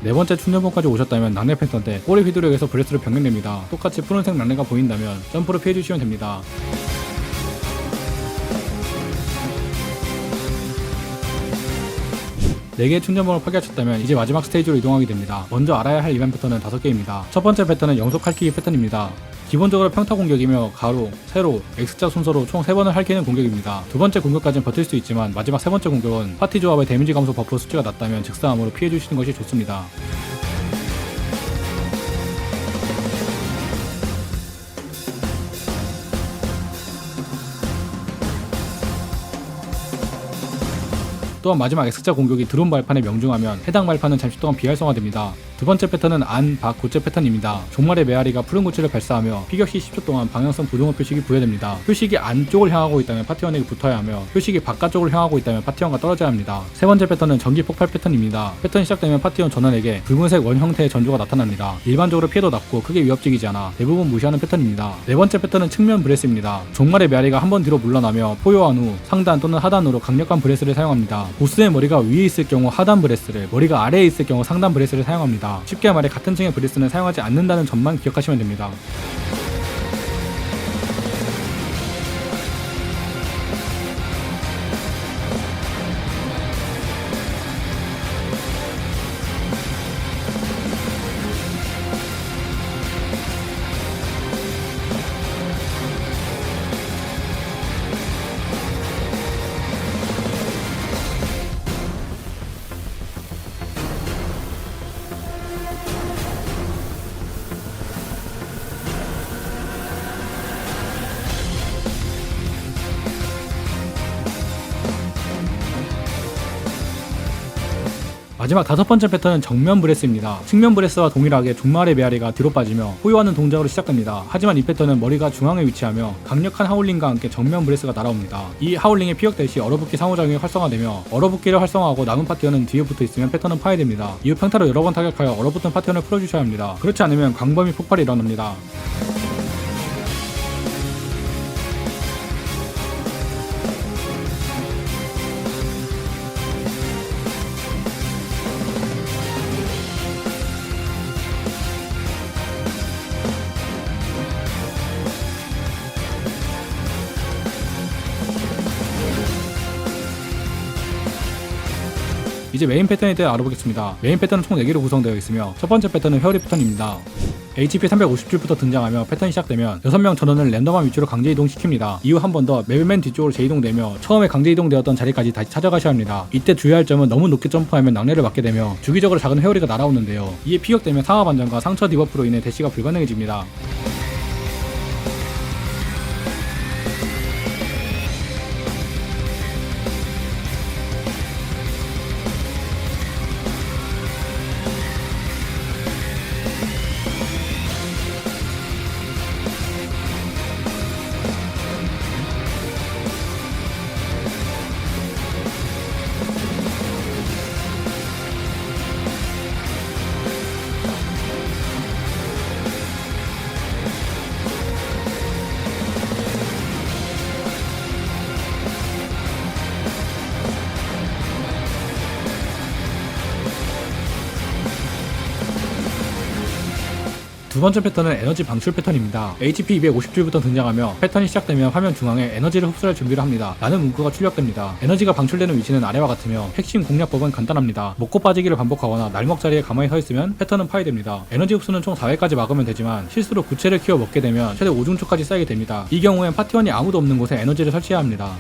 네 번째 충전봉까지 오셨다면 낙뢰 패턴 때 꼬리 휘두르기에서 브레스로 변경됩니다. 똑같이 푸른색 낙뢰가 보인다면 점프로 피해주시면 됩니다. 4개의 충전봉을 파괴하셨다면 이제 마지막 스테이지로 이동하게 됩니다. 먼저 알아야 할 이벤트 패턴은 5개입니다. 첫 번째 패턴은 영속 할퀴기 패턴입니다. 기본적으로 평타 공격이며 가로, 세로, X자 순서로 총 3번을 할퀴는 공격입니다. 두 번째 공격까지는 버틸 수 있지만 마지막 세 번째 공격은 파티 조합의 데미지 감소 버프 수치가 낮다면 즉사함으로 피해주시는 것이 좋습니다. 또한 마지막 X자 공격이 드론 발판에 명중하면 해당 발판은 잠시 동안 비활성화됩니다. 두 번째 패턴은 안, 박, 고체 패턴입니다. 종말의 메아리가 푸른 고체를 발사하며 피격 시 10초 동안 방향성 부등호 표식이 부여됩니다. 표식이 안쪽을 향하고 있다면 파티원에게 붙어야 하며 표식이 바깥쪽을 향하고 있다면 파티원과 떨어져야 합니다. 세 번째 패턴은 전기 폭발 패턴입니다. 패턴이 시작되면 파티원 전원에게 붉은색 원 형태의 전조가 나타납니다. 일반적으로 피해도 낮고 크게 위협적이지 않아 대부분 무시하는 패턴입니다. 네 번째 패턴은 측면 브레스입니다. 종말의 메아리가 한 번 뒤로 물러나며 포효한 후 상단 또는 하단으로 강력한 브레스를 사용합니다. 보스의 머리가 위에 있을 경우 하단 브레스를, 머리가 아래에 있을 경우 상단 브레스를 사용합니다. 쉽게 말해 같은 층의 브레스는 사용하지 않는다는 점만 기억하시면 됩니다. 마지막 다섯 번째 패턴은 정면 브레스입니다. 측면 브레스와 동일하게 종말의 메아리가 뒤로 빠지며 호요하는 동작으로 시작됩니다. 하지만 이 패턴은 머리가 중앙에 위치하며 강력한 하울링과 함께 정면 브레스가 날아옵니다. 이 하울링에 피격될 시 얼어붙기 상호작용이 활성화되며 얼어붙기를 활성화하고 남은 파티원은 뒤에 붙어 있으면 패턴은 파괴됩니다. 이후 평타로 여러 번 타격하여 얼어붙은 파티원을 풀어주셔야 합니다. 그렇지 않으면 광범위 폭발이 일어납니다. 이제 메인 패턴에 대해 알아보겠습니다. 메인 패턴은 총 4개로 구성되어 있으며 첫 번째 패턴은 회오리 패턴입니다. HP 350줄부터 등장하며 패턴이 시작되면 6명 전원을 랜덤한 위치로 강제 이동시킵니다. 이후 한 번 더 맵의 맨 뒤쪽으로 재이동되며 처음에 강제 이동되었던 자리까지 다시 찾아가셔야 합니다. 이때 주의할 점은 너무 높게 점프하면 낙뢰를 맞게 되며 주기적으로 작은 회오리가 날아오는데요. 이에 피격되면 상하 반전과 상처 디버프로 인해 대시가 불가능해집니다. 두 번째 패턴은 에너지 방출 패턴입니다. HP 250줄부터 등장하며 패턴이 시작되면 화면 중앙에 에너지를 흡수할 준비를 합니다. 라는 문구가 출력됩니다. 에너지가 방출되는 위치는 아래와 같으며 핵심 공략법은 간단합니다. 먹고 빠지기를 반복하거나 날먹 자리에 가만히 서 있으면 패턴은 파괴됩니다. 에너지 흡수는 총 4회까지 막으면 되지만 실수로 구체를 키워 먹게 되면 최대 5중초까지 쌓이게 됩니다. 이 경우엔 파티원이 아무도 없는 곳에 에너지를 설치해야 합니다.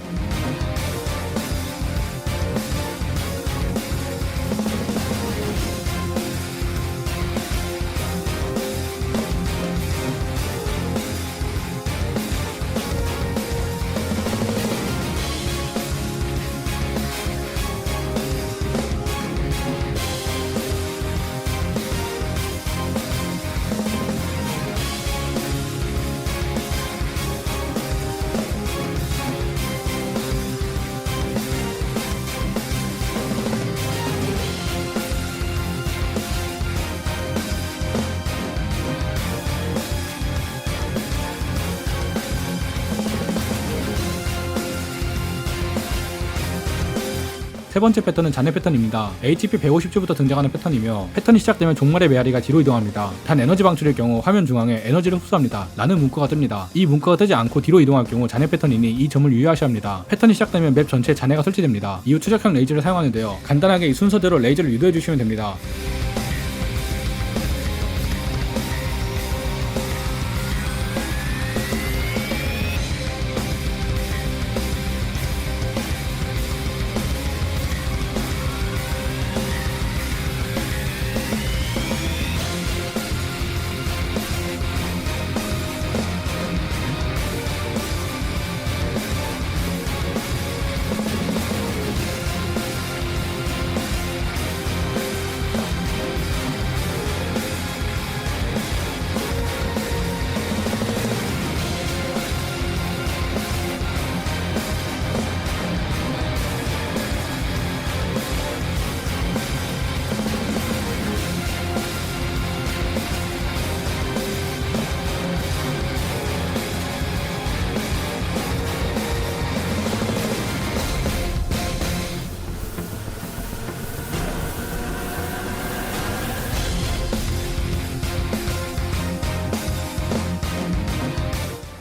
세 번째 패턴은 잔해 패턴입니다. HP 150줄부터 등장하는 패턴이며 패턴이 시작되면 종말의 메아리가 뒤로 이동합니다. 단 에너지 방출일 경우 화면 중앙에 에너지를 흡수합니다. 라는 문구가 뜹니다. 이 문구가 뜨지 않고 뒤로 이동할 경우 잔해 패턴이니 이 점을 유의하셔야 합니다. 패턴이 시작되면 맵 전체에 잔해가 설치됩니다. 이후 추적형 레이저를 사용하는데요. 간단하게 이 순서대로 레이저를 유도해 주시면 됩니다.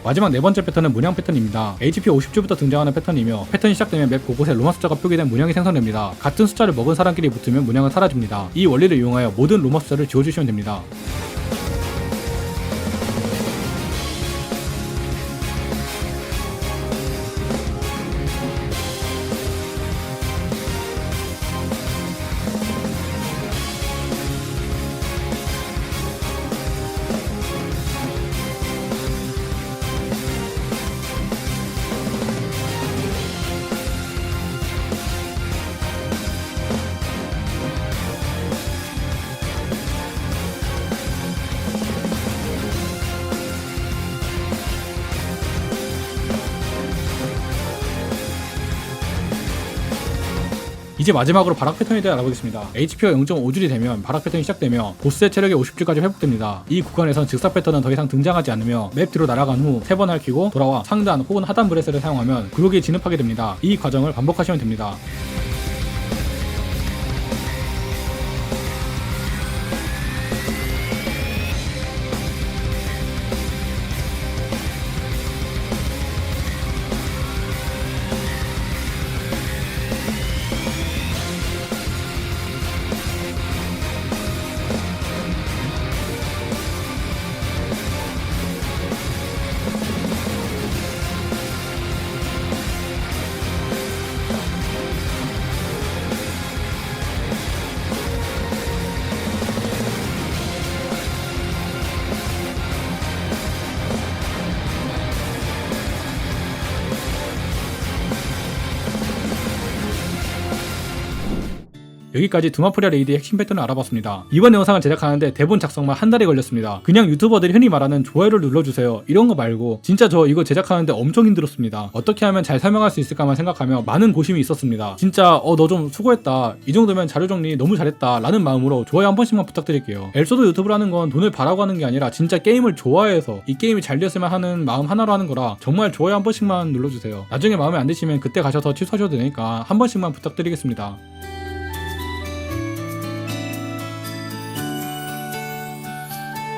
마지막 네 번째 패턴은 문양 패턴입니다. HP 50줄부터 등장하는 패턴이며 패턴이 시작되면 맵 곳곳에 로마 숫자가 표기된 문양이 생성됩니다. 같은 숫자를 먹은 사람끼리 붙으면 문양은 사라집니다. 이 원리를 이용하여 모든 로마 숫자를 지워주시면 됩니다. 이제 마지막으로 발악 패턴에 대해 알아보겠습니다. HP가 0.5줄이 되면 발악 패턴이 시작되며 보스의 체력이 50줄까지 회복됩니다. 이 구간에선 즉사 패턴은 더 이상 등장하지 않으며 맵 뒤로 날아간 후 3번 핥히고 돌아와 상단 혹은 하단 브레스를 사용하면 구역에 진입하게 됩니다. 이 과정을 반복하시면 됩니다. 여기까지 두마프리아 레이드의 핵심 패턴을 알아봤습니다. 이번 영상을 제작하는데 대본 작성만 한 달이 걸렸습니다. 그냥 유튜버들이 흔히 말하는 좋아요를 눌러주세요 이런 거 말고 진짜 저 이거 제작하는데 엄청 힘들었습니다. 어떻게 하면 잘 설명할 수 있을까만 생각하며 많은 고심이 있었습니다. 진짜 너 좀 수고했다, 이 정도면 자료 정리 너무 잘했다 라는 마음으로 좋아요 한 번씩만 부탁드릴게요. 엘소도 유튜브라는 건 돈을 바라고 하는 게 아니라 진짜 게임을 좋아해서 이 게임이 잘 됐으면 하는 마음 하나로 하는 거라 정말 좋아요 한 번씩만 눌러주세요. 나중에 마음에 안 드시면 그때 가셔서 취소하셔도 되니까 한 번씩만 부탁드리겠습니다.